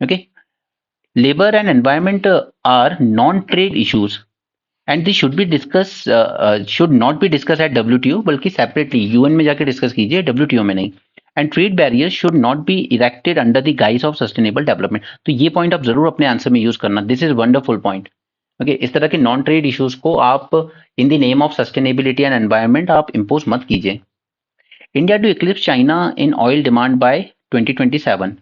Okay, labor and environment are non-trade issues and this should not be discuss at WTO, बल्कि सेपरेटली UN में जाके डिस्कस कीजिए, WTO में नहीं। And trade barriers should not be erected under the guise of sustainable development. तो ये point आप जरूर अपने आंसर में यूज करना, this is wonderful point. Okay, इस तरह के नॉन ट्रेड इश्यूज को आप in the name of sustainability and environment आप इम्पोज मत कीजिए। India to eclipse China in oil demand by 2027।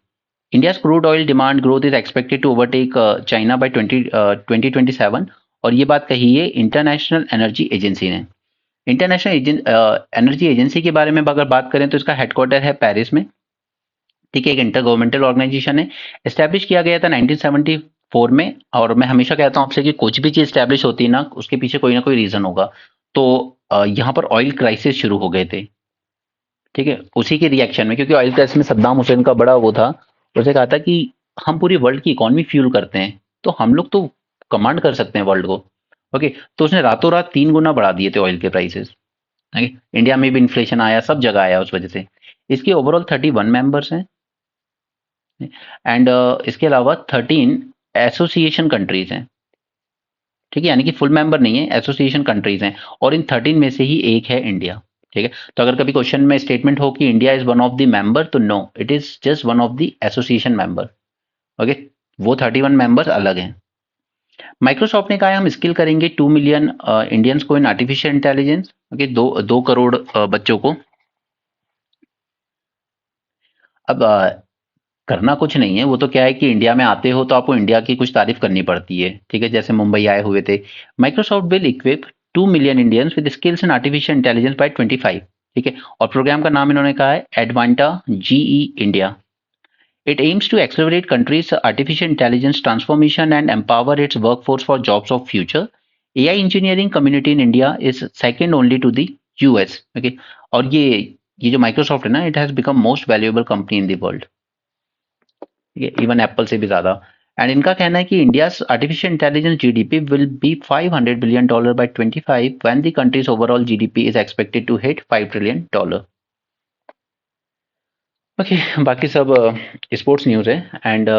India's crude oil demand growth is expected to overtake China by 2027, और ये बात कही है इंटरनेशनल एनर्जी एजेंसी ने। इंटरनेशनल एनर्जी एजेंसी के बारे में अगर बात करें तो इसका हेडक्वार्टर है पेरिस में। ठीक है, एक इंटर गवर्नमेंटल ऑर्गेनाइजेशन है, एस्टेब्लिश किया गया था 1974 में। और मैं हमेशा कहता हूँ आपसे कि कुछ भी चीज एस्टेब्लिश होती है ना, उसके पीछे कोई ना कोई रीजन होगा। तो यहाँ पर ऑयल क्राइसिस शुरू हो गए थे, ठीक है, उसी के रिएक्शन में, क्योंकि ऑयल क्राइसिस में सद्दाम हुसैन का बड़ा वो था। उसने कहा था कि हम पूरी वर्ल्ड की इकोनॉमी फ्यूल करते हैं, तो हम लोग तो कमांड कर सकते हैं वर्ल्ड को। ओके, तो उसने रातों रात 3 गुना बढ़ा दिए थे ऑयल के प्राइसेस। इंडिया में भी इन्फ्लेशन आया, सब जगह आया उस वजह से। इसके ओवरऑल 31 मेंबर्स हैं, एंड इसके अलावा 13 एसोसिएशन कंट्रीज हैं। ठीक है, यानी कि फुल मेंबर नहीं है, एसोसिएशन कंट्रीज हैं, और इन 13 में से ही एक है इंडिया। ठीक है, तो अगर कभी क्वेश्चन में स्टेटमेंट हो कि India is one of the member, तो no, it is just one of the association member. Okay, वो 31 मेंबर्स अलग हैं। माइक्रोसॉफ्ट ने कहा है हम स्किल करेंगे 2 मिलियन इंडियंस को इन आर्टिफिशियल इंटेलिजेंस। ओके, 2 करोड़ बच्चों को। अब करना कुछ नहीं है, वो तो क्या है कि इंडिया में आते हो तो आपको इंडिया की कुछ तारीफ करनी पड़ती है। ठीक है, जैसे मुंबई आए हुए थे। Microsoft will equip 2 million Indians with skills in artificial intelligence by 25। ठीक है, और प्रोग्राम का नाम इन्होंने कहा है Advanta GE India. It aims to accelerate countries' artificial intelligence transformation and empower its workforce for jobs of future. AI engineering community in India is second only to the US. Okay, और ये जो Microsoft है ना, it has become most valuable company in the world, even Apple से भी ज्यादा। And इनका कहना है कि India artificial intelligence GDP will be $500 billion by 25 when the country's overall GDP is expected to hit $5 trillion. Okay, बाकी सब sports news है। एंड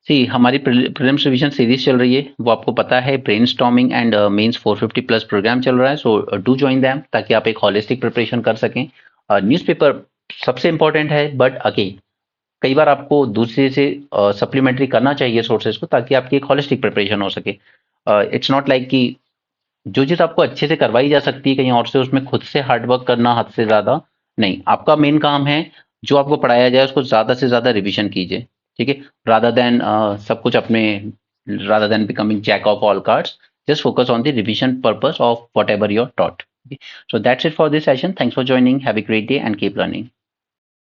सी हमारी प्रीलिम्स रिवीजन सीरीज चल रही है, वो आपको पता है, brainstorming and mains 450 plus programme चल रहा है। सो डू जॉइन दैम, ताकि आप एक हॉलिस्टिक प्रिपरेशन कर सकें। न्यूज़पेपर सबसे इंपॉर्टेंट है, बट अगेन कई बार आपको दूसरे से सप्लीमेंट्री करना चाहिए सोर्सेज को, ताकि आपकी एक हॉलिस्टिक प्रिपरेशन हो सके। इट्स नॉट लाइक कि जो चीज़ आपको अच्छे से करवाई जा सकती है कहीं और से, उसमें खुद से हार्डवर्क करना हद से ज़्यादा नहीं। आपका मेन काम है जो आपको पढ़ाया जाए उसको ज़्यादा से ज़्यादा रिविजन कीजिए। ठीक है, रादर देन सब कुछ अपने, rather than becoming jack of all cards, just focus on the revision purpose of whatever you're taught. Okay. So that's it for this session. Thanks for joining. Have a great day and keep learning.